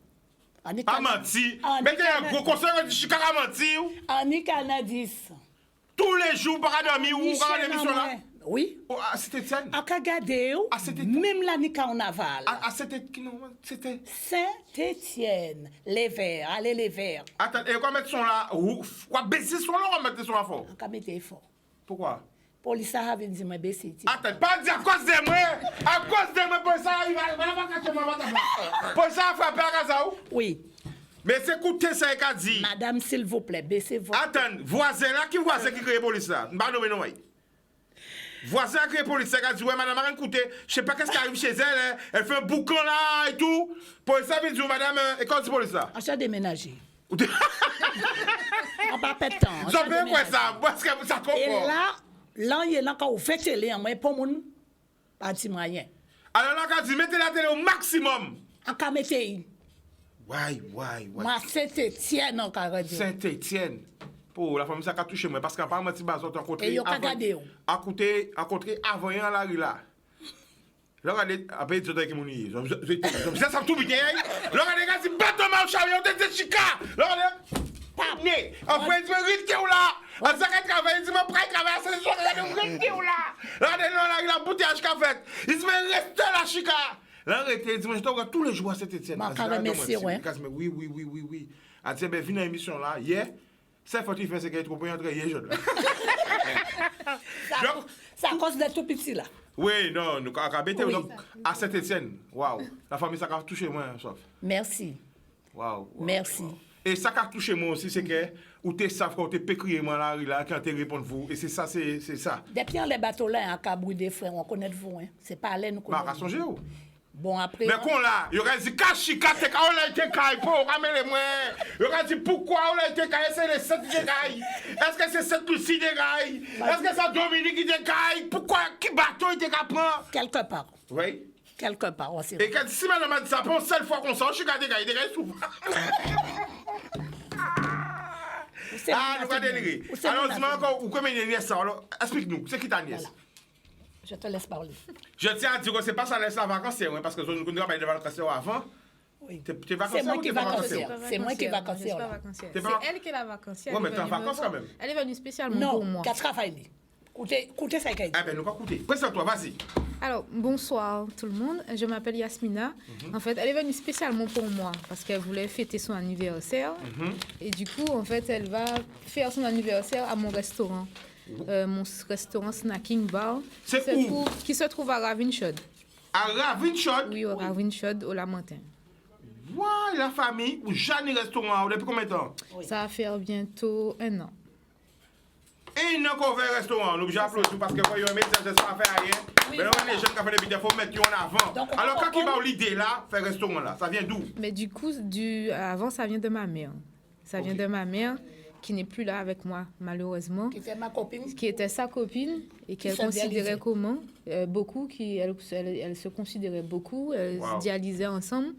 Pas menti. Mettez un gros conseil de Chicago à mentir. Annie Canadis. Tous les jours, pas dormir ou au cas de l'émission là. Oui. Oh, à Saint-Étienne. À Kagade, Ah, Saint-Étienne. même l'année en aval. À Saint-Étienne, non, c'était. Saint-Étienne, les Verts, allez les Verts. Attends, et on va mettre son là. Quoi, baisser son là, on va mettre son là fort. On va mettre fort. Pourquoi? Police a dit moi baisser. Attends, pas dire à cause de moi. À cause de moi, pour ça, il va pas cacher ma madame. Pour ça, il faut faire à ça. Oui. Mais c'est écoutez ça, il a dit. Madame, s'il vous plaît, baissez votre... Attends, voisin là, qui voisin qui crée police là? Pas nommé non, oui. Voisin qui crée police, il a dit, ouais, madame, écoutez, je sais pas qu'est-ce qui arrive chez elle, hein. Elle fait un boucan là et tout. Pour ça, il dit, madame, école de police là. On s'est déménagé. On va pas de temps. J'en peux quoi ça? Parce que ça comprend. Et là, il y a encore fait télé, moi, pour mon parti moyen. Alors là, quand dit, mettez la télé au maximum. On va mettre... Ouais. Moi, Saint-Étienne, on va dire. Saint-Étienne. Pour la famille, ça a touché moi. Parce qu'en parlant de petit bazot, on Et yo kagade yo. à côté avant dans la rue là. Là, regardez, après, tu as mon nid. Ça tout bien. Là, regardez, quand il bat ton marche, on te dit chica. Là, regardez. Né. Après, tu me rites où là. En ça, qu'il travaille, tu me prends travailler, c'est le soir, tu me rites où là. Là, regardez, la bouteille qu'a fait. Il se met rester la chica. Là, arrêtez, dis-moi, je te regarde tous les jours à Saint-Étienne. Merci, ouais. Oui. Ah, tiens, ben, viens à l'émission là, hier. Ça faut faire ce qu'il y a trop pour entrer hier jeune. C'est à cause de tout petit là. Oui, non, nous avons bêté à Saint-Étienne. Waouh, la famille ça a touché moi, sauf. Merci. Waouh. Merci. Et ça qui a touché moi aussi, c'est que ou t'es savent quand t'es pécrié moi là, quand t'es répondre vous. Et c'est ça, c'est ça. Depuis les bateaux là, en Cabou des frères, on connaît vous, hein. C'est pas aller nous connaître. Bah, songez où? Bon, après. Mais qu'on là, il aurait dit Kachika, t'es quand on a été caille, pour ramener moi. Il aurait dit pourquoi on a été caille, c'est les 7 des cailles. Est-ce que c'est 7 Lucie des cailles? Est-ce que c'est Dominique qui des cailles? Pourquoi qui bateau était capable? Quelque part. Oui. Quelque part aussi. Et quand si madame a dit ça, pour une seule fois qu'on sort, je suis des cailles souvent. Ah, nous allons délirer. Alors, dis-moi encore, où combien de nièces ça? Alors, explique-nous, c'est qui ta nièce? Je te laisse parler. Je tiens à dire que c'est pas ça laisse la vacancière, parce que nous connaissons pas de vacancière avant. Oui. T'es vacancière ou t'es vacancière? C'est moi qui est vacancière. C'est elle qui est la vacancière. Ouais, mais t'es en vacances quand même. Elle est venue spécialement pour moi. Non, qu'à travailler. Écoutez ça, Kaïdi. Ah ben, nous allons écouter. Présente-toi, vas-y. Alors, bonsoir tout le monde. Je m'appelle Yasmina. En fait, elle est venue spécialement pour moi parce qu'elle voulait fêter son anniversaire. Et du coup, en fait, elle va faire son anniversaire à mon restaurant. Mon restaurant Snacking Bar. C'est où? Qui se trouve à Ravinchod. À Ravinchod? Oui, au Ravinchod, au Lamentin. Ouais, la famille, ou Jeanne restaurant, depuis combien de temps? Ça va faire bientôt 1 an. Et il n'y a qu'on fait restaurant, nous obligés d'applaudir parce que voyons un médecin, je ne sais pas faire rien. Mais là, les jeunes qui ont fait des vidéos, il faut mettre en avant. Donc, alors, quand il va l'idée là, faire restaurant là, ça vient d'où? Mais du coup, avant, ça vient de ma mère. Ça vient de ma mère qui n'est plus là avec moi, malheureusement. Qui était ma copine. Qui était sa copine et qu'elle considérait comment beaucoup, elle se considérait beaucoup, elles se dialysaient ensemble.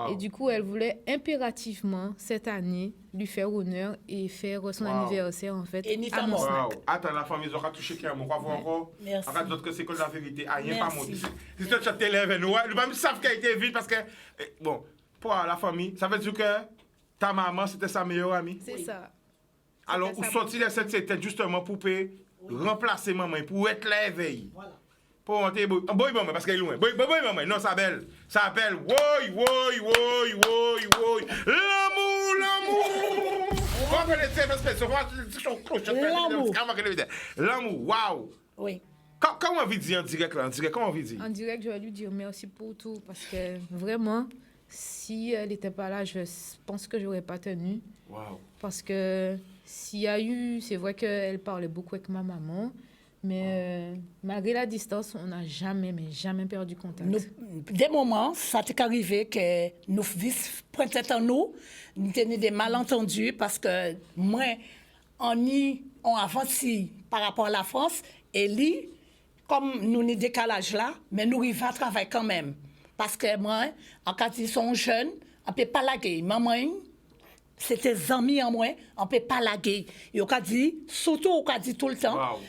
Et du coup, elle voulait impérativement, cette année, lui faire honneur et faire son anniversaire, en fait, à mon snack. Attends, la famille, ils auront touché qui a mon quoi encore? Merci. Arrête d'autres que c'est que la vérité. Ah, rien pas mon. Si tu te t'élèves, nous, les familles savent qu'elle a été vite parce que, bon, pour la famille, ça veut dire que ta maman, c'était sa meilleure amie? C'est ça. Alors, vous sortez de cette c'était justement pour remplacer maman, pour être là éveillé. Voilà. Pour monter, boy maman, parce qu'elle est loin. Boy maman, non, ça s'appelle, woy. L'amour. L'amour, waouh. Oui. Comment on vit dire en direct là? Comment on vit dire? En direct, je vais lui dire merci pour tout parce que vraiment, si elle n'était pas là, je pense que je n'aurais pas tenu. Wow. Parce que s'il y a eu, c'est vrai qu'elle parlait beaucoup avec ma maman, Mais malgré la distance, on n'a jamais perdu contact. Des moments, ça t'est arrivé que nous pointaient en nous tenions des malentendus parce que moi, on avancé par rapport à la France et lui, comme nous avons décalage là, mais nous arrivons à travailler quand même. Parce que moi, en cas ils sont jeunes, on ne peut pas laguer. Maman, c'était des amis en moi, on ne peut pas laguer. Et on a dit, surtout on a dit tout le temps, wow.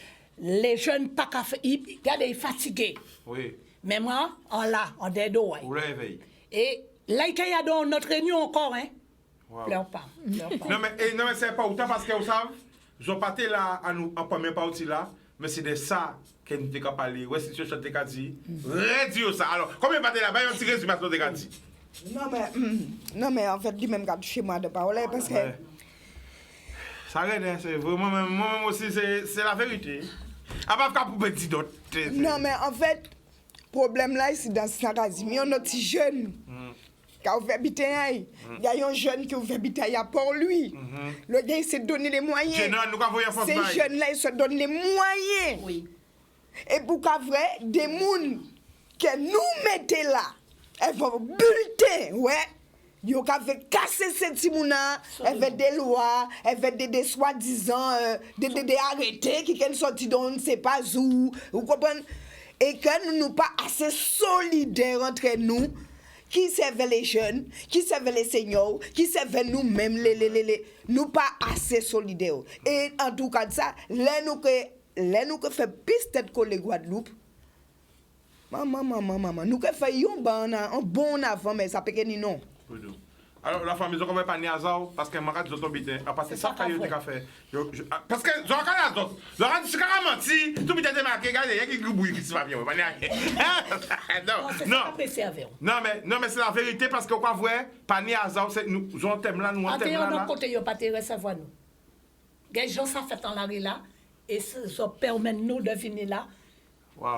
Les jeunes pas qu'à faire, ils sont fatigués. Oui. Mais moi, on est dos. Vous réveillez. Et là, il y a dans notre réunion encore, hein. Wow. Pleure pas. Non, mais c'est pas autant parce que vous savez, je partais là en première partie là, mais c'est de ça que nous avons parlé. Ouais, c'est ce que je t'ai dit. Radio ça. Alors, combien de là-bas, il y a un petit résumé de ce que dit. Non, mais en fait, lui-même, quand chez moi de parler, parce que. Ouais. Ça arrête, c'est vraiment, moi aussi, c'est la vérité. À part qu'à pour dire d'autres. Non, mais en fait, le problème là, c'est dans ce cas-là. Il y a un petit jeune qui a ouvert bitaille. Il y a un jeune qui a ouvert bitaille pour lui. Le gars, il s'est donné les moyens. Ces jeunes-là, ils se donnent les moyens. Oui. Et pour qu'à vrai, des gens que nous mettons là, elles vont bulletin, ouais. Ils ont cassé ces petits mouna, elles veulent des lois, elles veulent des soi-disant, des arrêtés qui sont sortis dans on ne sait pas où, vous comprenez? Et que nous n'sommes pas assez solidaires entre nous, qui servent les jeunes, qui servent les seniors, qui servent nous-mêmes, nous pas assez solidaires. Et en tout cas, ça, là nous que fait piste tête que les Guadeloupe, maman, nous que faisons un bon avant, mais ça peut que non. Alors la famille, je ne comprends pas ni hasard parce que je suis tombé parce que ça fait du café. Parce que je regarde les autres. Je regarde ce carrément si tout le monde marqué, regardez, il y a qui bouille qui se va bien. Non, mais c'est la vérité parce que quoi vrai, pas ni hasard, c'est nous on thème là, nous on thème là. De côté, il n'y a pas de recevoir nous. Les gens ça fait en l'arrêt là et ça permet nous de venir là.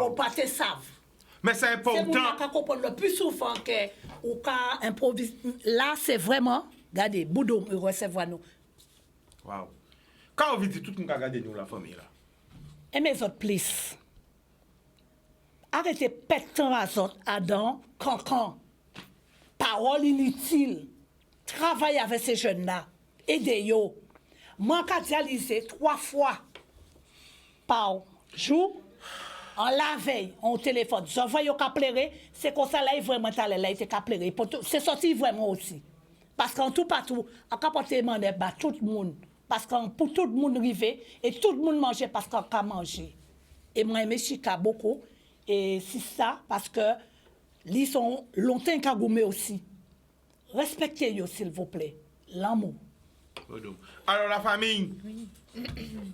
Au pâté savent. Mais c'est important. C'est pour qu'on comprenne le plus souvent que au cas improvise. Là, c'est vraiment, regardez, Boudou recevoir nous. Wow. Quand on vit tout le monde regarder nous la famille là. Et mes autres, please. Arrêtez pétant à autres, Adam, cancan. Parole inutile. Travaillez avec ces jeunes-là. Aidez-yo. Moi, j'ai dialysé 3 fois par jour. En la veille, on téléphone. Je vois qu'à pleurer, c'est comme ça là, il vraiment là, il était qu'à pleurer. C'est sorti vraiment aussi. Parce qu'en tout partout, on peut porter demander à tout le monde. Parce que pour tout le monde arriver, et tout le monde manger parce qu'on peut manger. Et moi, j'aime Chica beaucoup. Et c'est ça, parce que ils sont longtemps qu'à gommer aussi. Respectez-les, s'il vous plaît. L'amour. Alors, la famille. Oui.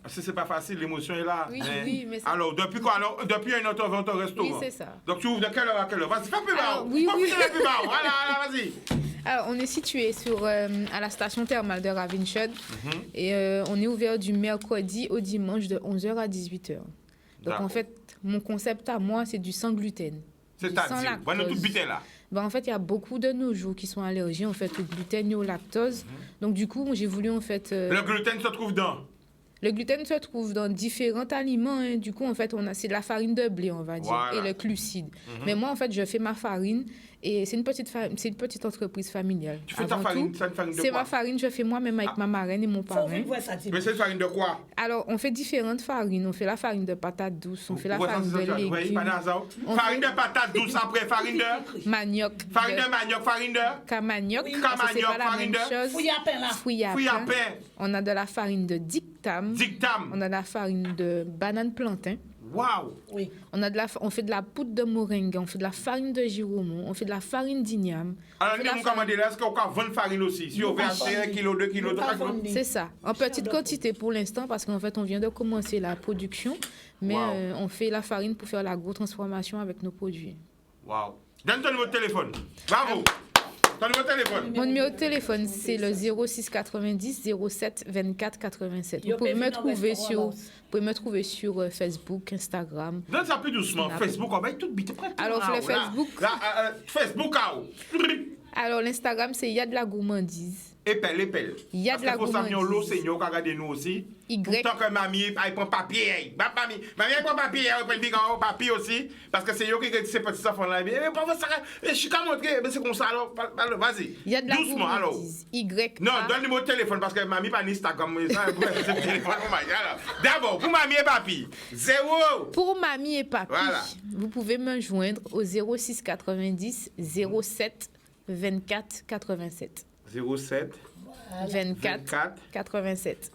C'est pas facile, l'émotion est là. Oui, mais alors, depuis quoi? Alors, depuis un autre au restaurant. Oui, c'est ça. Donc, tu ouvres de quelle heure à quelle heure? Vas-y, fais plus bas. Oui. Voilà, vas-y. Alors, on est situé à la station thermale de Ravenswood. Et on est ouvert du mercredi au dimanche de 11h à 18h. Donc, en fait, mon concept à moi, c'est du sans gluten. C'est-à-dire, voilà tout gluten là. Ben, en fait, il y a beaucoup de nos jours qui sont allergiques en fait, au gluten et au lactose. Donc, du coup, j'ai voulu en fait... Le gluten se trouve dans? Le gluten se trouve dans différents aliments. Hein. Du coup, en fait, c'est de la farine de blé, on va dire, et le glucide. Mais moi, en fait, je fais ma farine et c'est une petite entreprise familiale. Tu fais ta farine? C'est une farine de quoi? C'est ma farine, je fais moi-même avec ma marraine et mon parrain. Mais c'est une farine de quoi? Alors, on fait différentes farines. On fait la farine de patates douces, on fait la farine de légumes. Oui, farine de patates douces, après farine de... Manioc. Farine de manioc, farine de... Camanioc. Camanioc, farine de... Fouille à pain. On a de la farine de dictam. On a de la farine de banane plantain. Waouh! Oui. On fait de la poudre de moringue, on fait de la farine de giromon, on fait de la farine d'igname. Alors, nous commandons là, est-ce qu'on peut vendre farine aussi? Si on veut acheter 1 kilo, 2 kilos, 3 kilos? C'est ça, en petite quantité pour l'instant, parce qu'en fait, on vient de commencer la production, mais on fait la farine pour faire la grosse transformation avec nos produits. Waouh! Donne ton numéro de téléphone. Bravo! Ton numéro de téléphone? Mon numéro de téléphone, c'est le 06 90 07 24 87. Vous pouvez me trouver sur Facebook, Instagram. Donne ça plus doucement. Facebook, on va être tout bite. Alors, sur le Facebook... Facebook, Alors, l'Instagram, c'est Y'a de la gourmandise. Épelle. Il y a de la gourmandise. Parce que faut Seigneur qui regarde nous aussi. Tant que mamie, elle prend papier. Mamie, elle prend papier, elle prend le papier aussi. Parce que c'est eux qui disent ces petits enfants-là. Mais pas ça, je suis qu'à montrer, mais c'est comme ça, alors, vas-y. Il y a de la doucement, alors. Y. Non, donne-lui mon téléphone parce que mamie pas Instagram. Ça, c'est le téléphone. D'abord, pour mamie et papi, 0. Pour mamie et papi, voilà. Vous pouvez me joindre au 06 90 07 24 87. 07 24 87.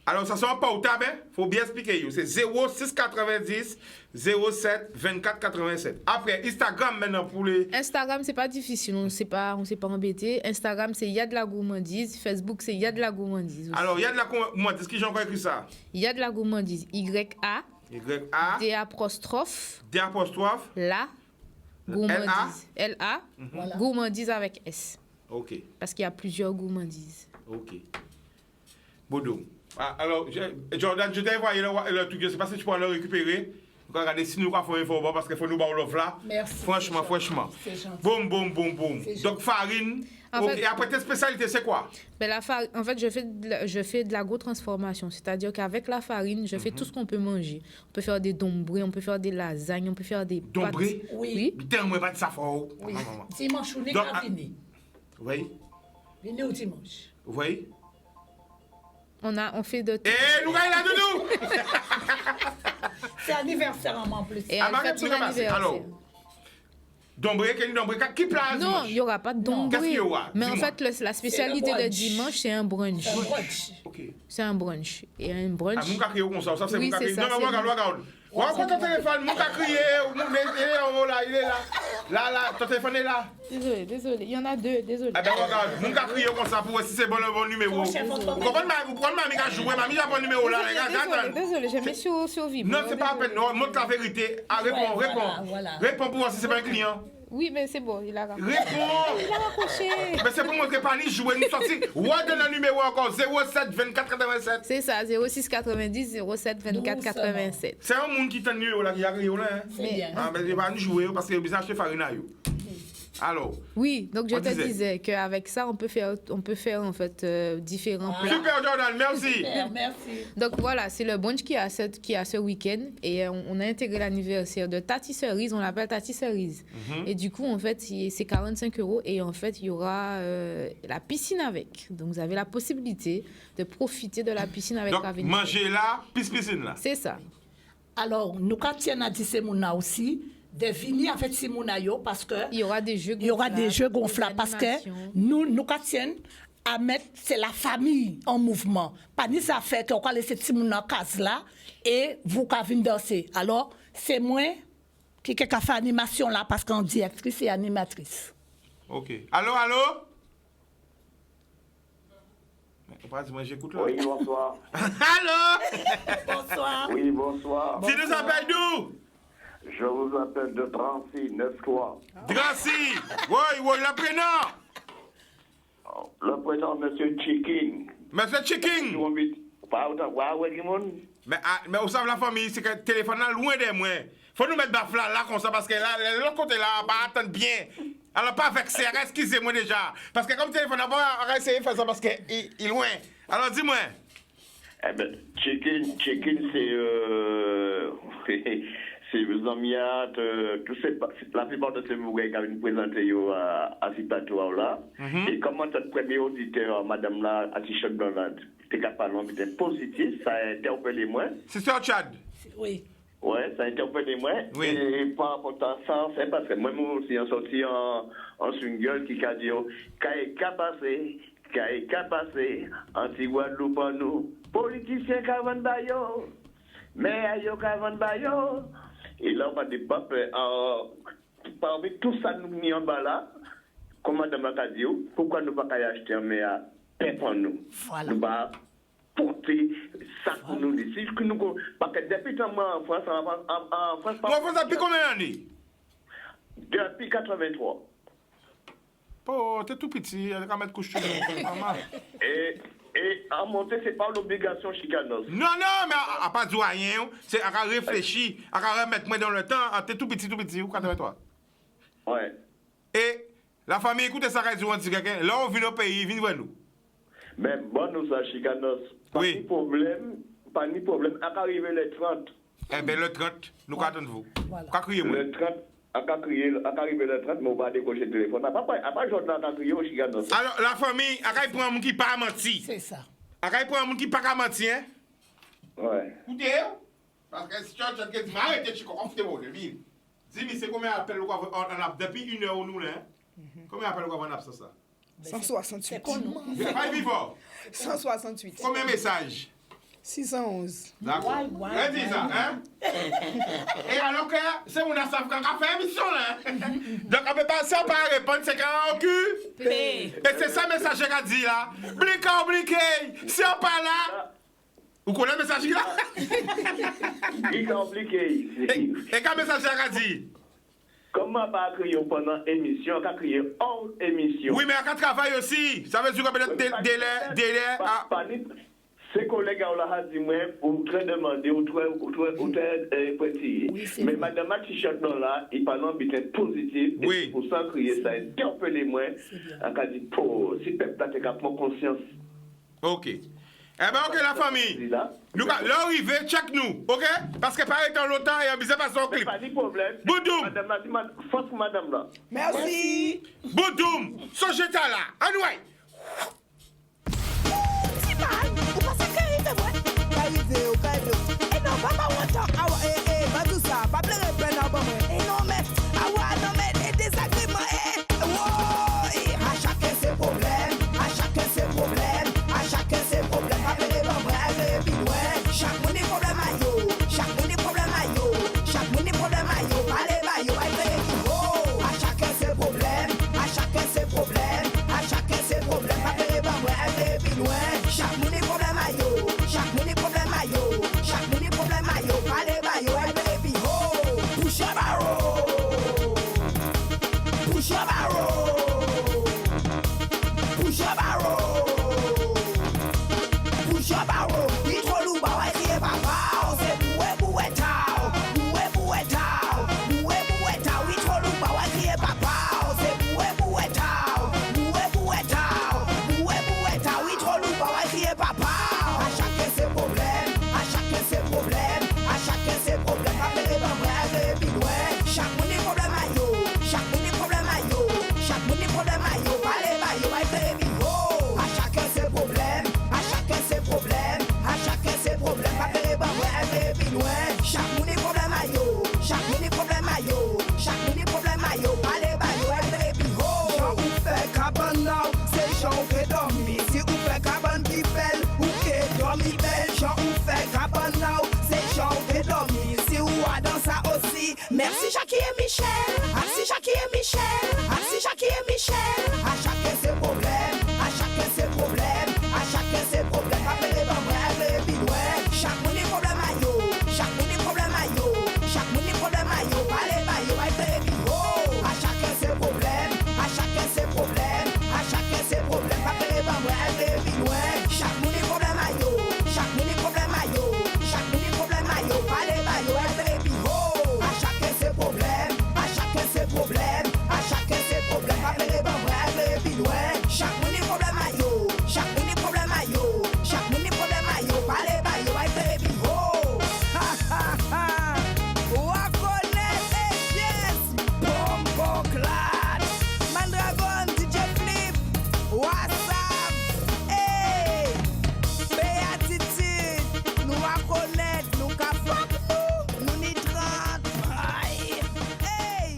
Alors, ça sera pas au tab, hein? Faut bien expliquer. C'est 06 90 07 24 87. Après, Instagram maintenant pour les... Instagram, c'est pas difficile, on s'est pas embêté. Instagram, c'est Y'a de la gourmandise. Facebook, c'est Y'a de la gourmandise. Aussi. Alors, Y'a de la gourmandise, qui j'ai encore écrit ça? Y'a de la gourmandise. Y-A. D''. La. Gourmandise. L-A. Voilà. Gourmandise avec S. OK. Parce qu'il y a plusieurs gourmandises. OK. Boudou. Alors, Jordan, je t'ai envoyé le truc, je ne sais pas si tu peux le récupérer. Regardez si nous avons fait un parce qu'il faut nous avoir l'offre là. Merci. Franchement. Boum. Donc, farine. En fait, et après, tes spécialités, c'est quoi? Ben, en fait, je fais de l'agro-transformation. C'est-à-dire qu'avec la farine, je fais tout ce qu'on peut manger. On peut faire des dombrés, on peut faire des lasagnes, on peut faire des dombrés? Pâtes. Oui. Putain, moi, pas de ça fort. Oui. Dimanche, on est qu'à venir. Oui. Venez au dimanche. Oui. On fait de tout. Eh, nous gagnons là de nous! C'est anniversaire en plus. Et en fait, son anniversaire. Alors, dombré, qui place? Non, il n'y aura pas de dombré. Qu'est-ce qu'il y aura? Mais en fait, la spécialité de dimanche, c'est un brunch. Okay. C'est un brunch. Et un brunch. Ah, mon cas comme ça, ça c'est oui, mon cas. Non, regarde. Prends ton téléphone, mon cas crié, il est là. Là, ton téléphone est là. Désolé, il y en a deux, désolé. Ah ben regarde, mon cas crié comme ça pour voir si c'est bon le bon numéro. Vous prenez mamie qui a joué, mamie a bon numéro là, les gars. Désolé, je mets sur vibre. Non, c'est pas à peine, montre la vérité. Réponds pour voir si c'est pas un client. Oui, mais c'est bon, il a raccroché. Réponds! Il a raccroché. Mais c'est pour montrer pas ni jouer, ni sortir. Ouais, donne le numéro encore, 07 24 87. C'est ça, 06 90 07 24 87. C'est un monde qui t'a numéro là, qui a crié là. C'est bien. Ah, mais il va pas jouer parce qu'il a besoin d'acheter farine. Alors. Oui, donc je te disais qu'avec ça, on peut faire en fait différents plats. Super Jordan, merci. Super, merci. Donc voilà, c'est le brunch qui a ce week-end et on a intégré l'anniversaire de Tati Cerise, on l'appelle Tati Cerise. Et du coup, en fait, c'est 45 € et en fait, il y aura la piscine avec. Donc vous avez la possibilité de profiter de la piscine avec la Donc manger là, piscine là. C'est ça. Alors, nous quand on a dit c'est Mouna aussi, de venir avec Simonayo parce que il y aura des jeux gonflables parce que nous quand à mettre c'est la famille en mouvement. Pas ni ça fait qu'on va laisser Simona case là et vous quand venir danser. Alors, c'est moi qui a fait animation là parce qu'en directrice et animatrice. OK. Allô? Moi, j'écoute là. Oui, bonsoir. Allô? Bonsoir. Oui, bonsoir. Tu nous appelles d'où? Je vous appelle de Drancy, n'est-ce-toi? Drancy! Oui, le prénom! Le prénom, Monsieur Chiking. Monsieur Chiking! Mais vous savez, la famille, c'est que le téléphone est loin de moi. Faut nous mettre bafla là comme ça, parce que là, l'autre côté là, pas attendre bien. Alors, pas vexer, excusez-moi déjà. Parce que comme le téléphone n'a pas essayé de faire ça parce qu'il est loin. Alors, dis-moi. Eh bien, Chiking, c'est... C'est les amis, la plupart de ces mouvements qui avaient présenté à ce plateau là. Et comment notre premier auditeur, madame là, à T-shirt blanc, était capable de positif, ça a interpellé moi. C'est ça, Chad? Oui. Oui, ça a interpellé moi. Oui. Et par rapport à ça, c'est parce que moi aussi, on sorti en single qui a dit, qu'à passer, anti-Guadeloupe en nous, politiciens qui avant bayo, mais ayo qui avant bayo. Et là, on va débattre parmi tout ça, nous mis en bas là, comme Madame a dit, pourquoi nous ne pouvons pas acheter un meilleur pain pour nous? Voilà. Nous allons porter ça pour nous ici. Parce que depuis que moi en France, en France, depuis combien d'années? Depuis 83. Oh, t'es tout petit, elle va mettre couche sur Et à monter, ce n'est pas l'obligation chicaneuse. Non, mais à pas dire rien, c'est à réfléchir, à remettre moi dans le temps, t'es tout petit, ou quoi toi? Ouais. Et La famille, écoutez ça, quand on dit quelqu'un, là, on vient au pays, viens voir nous. Mais bon, nous, ça, Chicanos, pas de problème, à arriver le 30. Eh bien, le 30, nous attendons vous. Voilà. Le 30, à arriver le 30, mais on va décocher le téléphone. À pas jouer dans la crier au Chicanos. Alors, la famille, à prendre un monde qui pas menti. C'est ça. À prendre un monde qui pas menti, hein? Ouais. Écoutez, parce que si tu as dit, mais arrêtez, Chico, on fait bon, dis-moi, c'est combien d'appels on a depuis une heure ou nous, là? Combien d'appels on a ça? 168. C'est con, non? Pas vivant. 168. Combien de messages? 611. D'accord. Dis ça, hein? Et alors que c'est mon assaf quand on fait émission, là. Donc on peut pas ça par répondre, c'est quand on cul. Et c'est ça le message qu'a dit là. Bliquez, si on pas là. Vous connaissez le message là? Il est compliqué. Et quel message qu'a dit? Comment pas crier pendant émission, qu'a crié hors émission? Oui, mais à quel travail aussi? Ça veut dire que peut-être délai à... Ces collègues ont la dit moi pour très demander ou très petit. Mais madame a t-shirt là, il parle en bitin positif. Oui. Pour ça crier ça, interpeller moi. Elle a dit pour si peuple a prendre conscience. OK. Eh bien, OK, la famille. Nous, là, arrivé, check nous, OK? Parce que par exemple, longtemps, il y a besoin de passer au clip. Pas de problème. Boudoum. Madame a dit, force madame là. Merci. Boudoum. Sojeta là. Anouay. Si mal, vous pensez qu'il arrive, ouais? Arrivé. Et non, papa, on entend. Ah ouais, pas tout ça. Pas plein de peine à bon. Et non, mais, ah ouais, non, mais, les désagréments, wow, et à chacun ses problèmes, à chacun ses problèmes, à chacun ses problèmes. Chaque monde est problème à yo, chaque monde est problème à yo, chaque monde est problème à yo, allez bah yo, allez oh, à chacun ses problèmes, à chacun ses problèmes, à chacun ses problèmes, allez bah moi, allez puis loin, chaque monde est problème à yo, chaque monde est problème à yo, chaque monde est problème à yo, allez bah yo, allez puis oh, push a barrow, push a barrow, push a barrow, push a barrow. Merci Jackie et Michel, merci Jackie et Michel, merci Jackie et Michel. À chacun ses problèmes, à chacun ses problèmes, à chacun ses problèmes. Appelez moi, appelez puis loin. Chaque monde est problème à yo, chaque monde est problème à yo, chaque monde est problème à yo. Allez bah yo, appelez puis oh. À chacun ses problèmes, à chacun ses problèmes, à chacun ses problèmes. Appelez moi, appelez puis loin. Chaque monde est problème à yo, chaque monde est problème à yo, chaque monde est problème à yo. Allez bah yo, appelez puis oh. À chacun ses problèmes, à chacun ses problèmes, à chacun ses problèmes. Appelez moi, appelez puis loin. Chaque monde est problème à yo, chaque monde est problème à yo, chaque monde est problème à yo. Allez bah yo, appelez puis oh. Ha ha ha. Wakonet yes, Bombo Clad, Mandragon, DJ Flip, WhatsApp, hey, Béatitude, nous wakonet, nous kafak nous ni 30, aïe, hey,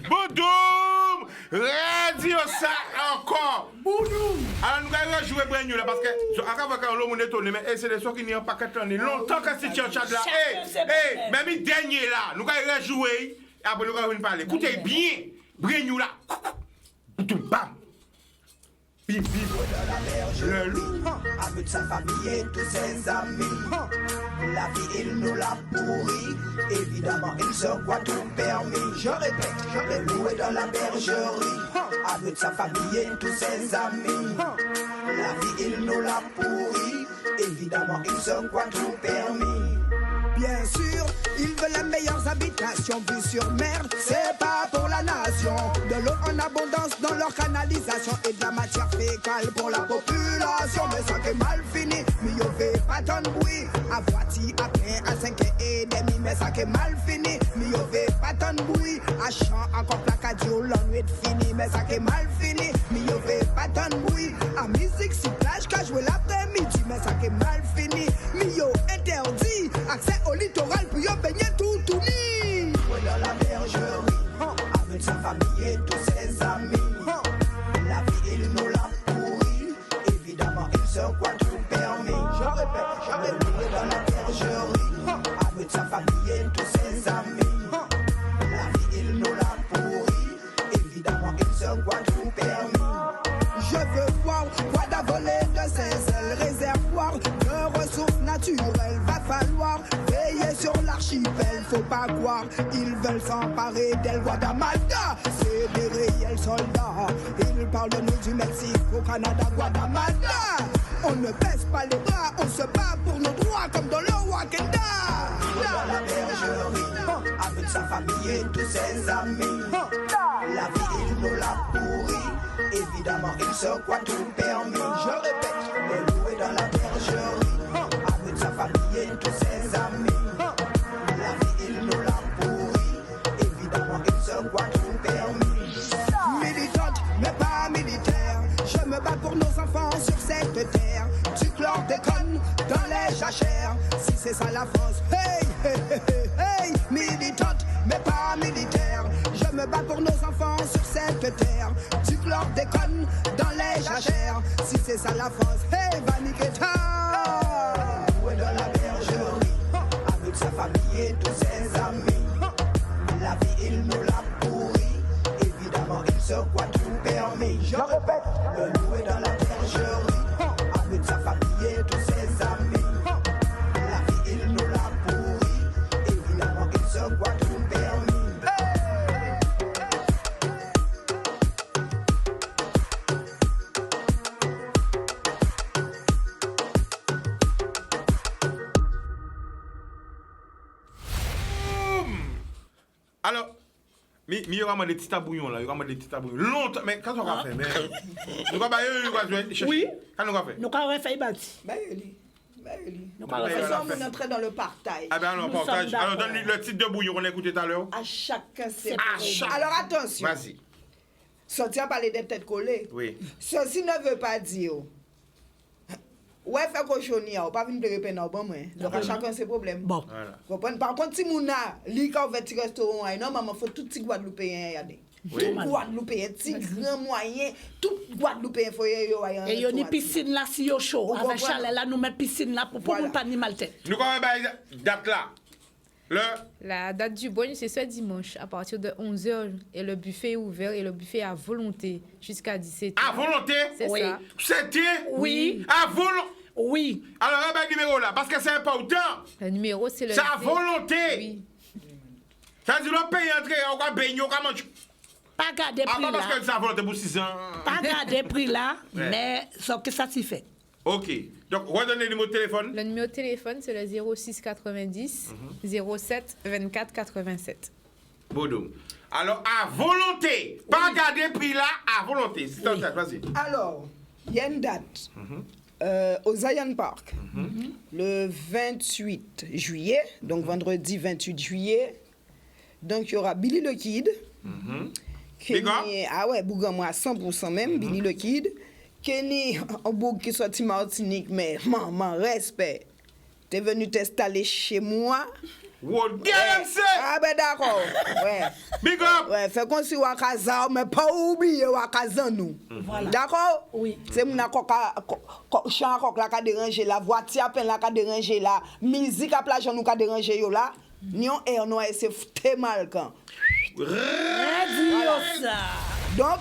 Boudoum! Radio ça encore! Boudoum! Alors nous allons jouer Brignou là parce que encore quand l'homme est étonné mais c'est des choses qui n'y ont pas qu'à tourner longtemps que c'est chat là. Même le dernier là, nous allons jouer et après nous allons parler. Écoutez bien, Brignou là. Boudoum bam! Bim bim! Le loup! Avec sa famille et tous ses amis. La vie, il nous l'a pourri. Évidemment, il se croit tout permis. Je répète, le loup est dans la bergerie. Avec sa famille et tous ses amis. La vie, il nous l'a pourri. Évidemment, il se croit tout permis. bien sûr, ils veulent les meilleures habitations, vues sur mer, c'est pas pour la nation. De l'eau en abondance dans leur canalisation et de la matière fécale pour la population. Mais ça qui est mal fini, mieux fait pas tant de bruit. À voiture, à pain, à 5h30, mais ça qui est mal fini, mieux fait pas tant de bruit. À chant, encore placadio, l'ennui de fini, mais ça qui est mal fini, mieux fait pas tant de bruit. À musique, si plage, qu'à jouer l'après-midi, mais ça qui est mal fini, mieux interdit. Accès au littoral, puis on baigne tout ni. Dans la bergerie, avec sa famille et tous ses amis. La vie, il nous l'a pourri. Évidemment, il se croit tout permis. Je répète, dans la bergerie, avec sa famille et tous ses amis. La vie, il nous l'a pourri. Évidemment, il se croit tout permis. Je veux voir quoi d'avoler de ses ailes, réservoir de ressources naturelles. Va falloir veiller sur l'archipel, faut pas croire, ils veulent s'emparer d'El Guadamada. C'est des réels soldats, ils parlent de nous du Mexique au Canada, Guadamada. On ne baisse pas les bras, on se bat pour nos droits comme dans le Wakanda. Dans la bergerie, avec sa famille et tous ses amis. La vie, il nous l'a pourri. Évidemment, il se croit tout permis. Je répète, le loup est dans la bergerie, avec sa famille et tous ses amis. La vie, il nous l'a pourri. Évidemment, il se croit tout permis. Militante, mais pas militaire, je me bats pour nos enfants sur cette terre. Du chlordécone dans les jachères, si c'est ça la France. Hey, hey, hey, hey, hey. Militante, mais pas militaire, je me bats pour nos enfants sur cette terre. Du chlordécone dans les jachères, si c'est ça la France. Hey, Vaniketa. Où est dans la bergerie, avec sa famille et tous ses amis. La vie, il nous l'a pourri. Évidemment, il se croit tout permis. Je répète, le loup est dans la bergerie, avec sa famille et tous ses amis. La vie, il nous l'a pourri. Évidemment, il se croit tout permis. Alors, mais il y aura des petits tabouillons là, il y aura des petits tabouillons. Longtemps, mais quand on va faire, mais. Nous allons faire. Oui. Quand on va faire. Nous allons faire bâti. Nous sommes entrés dans le partage. Ah ben alors, partage. Alors, donne-lui le titre de bouillon qu'on a écouté tout à l'heure. À chacun ses problèmes. Alors, attention. Vas-y. Sortir parler des têtes collées. Oui. Ceci ne veut pas dire. Ouais, fait cochonnier, ou pas venir de répéter dans bon moi. Donc à chacun ses problèmes. Bon. Voilà. Par contre, si mon a, li ka ouvert petit restaurant, normalement faut tout petit Guadeloupéen y aller. Tout Guadeloupéen, petit grand moyen, tout Guadeloupéen faut y aller. Et yo ni piscine là si yo chaud, avec chalet là nous met piscine là pour pas ni mal tête. Nous comment date là. La date du brunch, c'est ce dimanche à partir de 11h et le buffet est ouvert et le buffet est à volonté jusqu'à 17h. À volonté? C'est ça. C'était? Oui. À volonté? Oui. Alors, le numéro là, parce que c'est important. Le numéro, c'est le... C'est à volonté. Oui. Ça veut dire le pays entrer, on va baigner, on va manger. Pas garder prix là. Ah, parce que c'est à volonté pour 6 ans. Pas garder prix là, mais ce que ça s'y fait. Ok. Donc, redonnez le numéro de téléphone. Le numéro de téléphone, c'est le 06 90 07 24 87. Boudou. Alors, à volonté. Pas garder prix là, à volonté. C'est ça, vas-y. Alors, il y a une date. Au Zion Park, le 28 juillet, donc vendredi 28 juillet. Donc, il y aura Billy le Kid. Ah ouais, Bougamou à 100% même, Billy le Kid. Kenny, en Boug qui sorti Martinique, mais maman, respect. T'es venu t'installer chez moi. Ah ben d'accord. Ouais. Big up. Ouais, fait qu'on si Wakaza, mais pas oublier Wakaza nous. Voilà. D'accord? Oui. C'est mon chant la ka déranger la voiture peine la ka déranger la musique à plage nous ka déranger yo là. Nion et on a c'est mal quand. Donc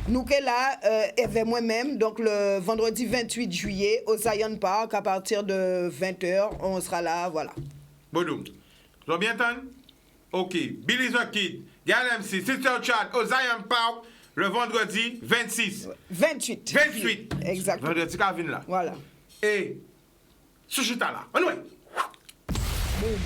nous que là avec moi-même donc le vendredi 28 juillet au Zion Park à partir de 20h, on sera là, voilà. Bodoum. Tu vas bien entendre? OK. Billy the Kid, Gal MC, Sister Chad au Zion Park le vendredi 26. 28. 28. Exactement. Vendredi Calvin là. Voilà. Et ce chita là. Anyway. Boom.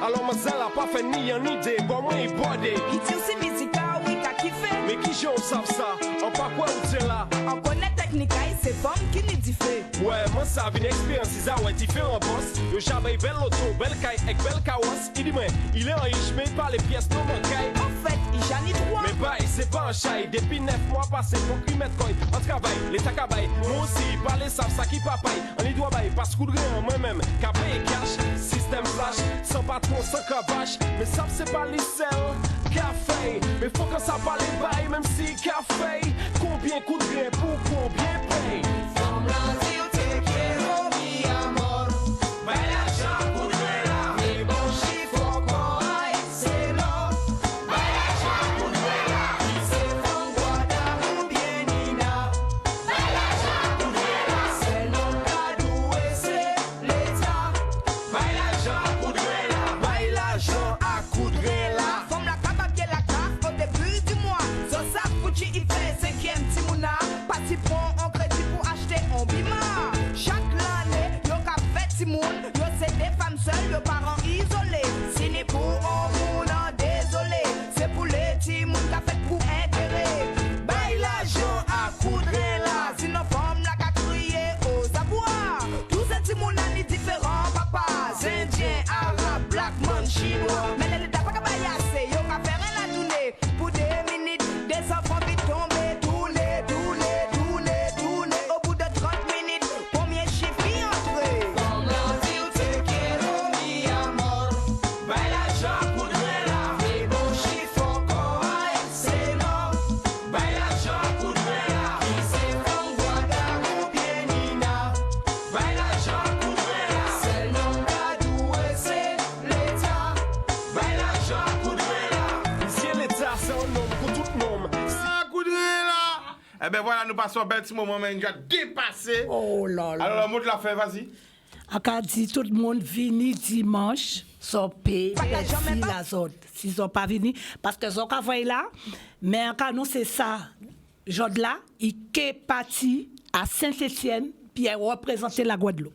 Alors ma zèle a pas fait ni en idée, bon moi il bordé. Il tire si musique, oui, qu'a kiffé. Mais qui j'en savent ça? En pas quoi ou c'est là? On connaît technique, c'est femme qui nous dit fait. Ouais, moi ça a une expérience, ça ouais différent boss. Yo j'avais belle auto, belle caille, avec belle kawas. Il dit moi, il est en riche, mais pas les pièces non manquailles. En fait, il j'en ai droit. Mais bah, c'est pas un chai. Depuis 9 mois passés, pour qu'il mette quoi? En travail, les tacabaye. Moi aussi, par les sables, ça qui papaye. On y doit bailler, parce qu'on rien moi-même. Capé et cash, système flash, sans patron, sans cabache. Mais ça, c'est pas les sels, café. Mais faut que ça parle les bails, même si café. Combien coûte rien pour combien paye? Yo parents isolés, si n'est pour un monde désolé, c'est pour les petits moun qu'a fait pour intérêt. Baille l'argent à coudre là, sinon femme la qu'a crié aux abois. Tous ces petits moun ni différents papas, indiens, arabes, black man, chinois. Mais les tapas qu'a baille assez, yo qu'a fait la tournée pour 2 minutes, des enfants vite tomber, tourner. Au bout de 30 minutes, premier chiffre y entrer. Eh ben voilà, nous passons un bel petit moment, mais nous avons dépassé. Oh là là. Alors, le mot de la fin, vas-y. Akadi, tout le monde vini dimanche, so paye si la zone. Si sont pas vini, parce que sont voyé là, mais en nous c'est ça. Jod là, il est parti à Saint-Étienne, puis il représenter la Guadeloupe.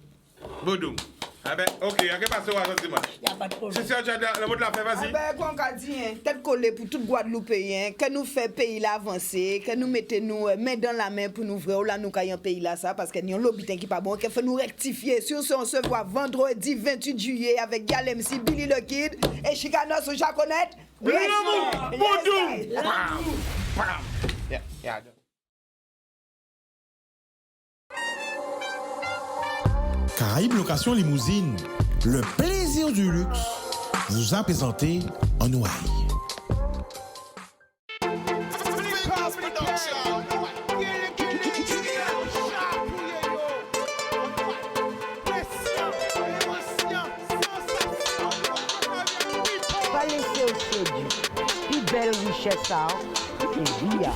Boudou. Ah ben, ok, on va passer au dimanche. Il n'y a pas de problème. C'est ça, le mot de la fin, vas-y. Ah ben, qu'on a dit, tête collée pour tout Guadeloupéen, que nous fait pays là avancer, que nous mettons nous main dans la main pour nous ouvrir, là nous caillons pays là ça, parce qu'il y a un lobby qui pas bon, qu'il faut nous rectifier. Sur ce, on se voit vendredi 28 juillet avec Gal MC, Billy the Kid et Chicano sur Jaconette. Boudou! Caraïbes Location Limousine, le plaisir du luxe, vous a présenté en ouaille. Pas laisser au séduit, plus belle richesse, et via.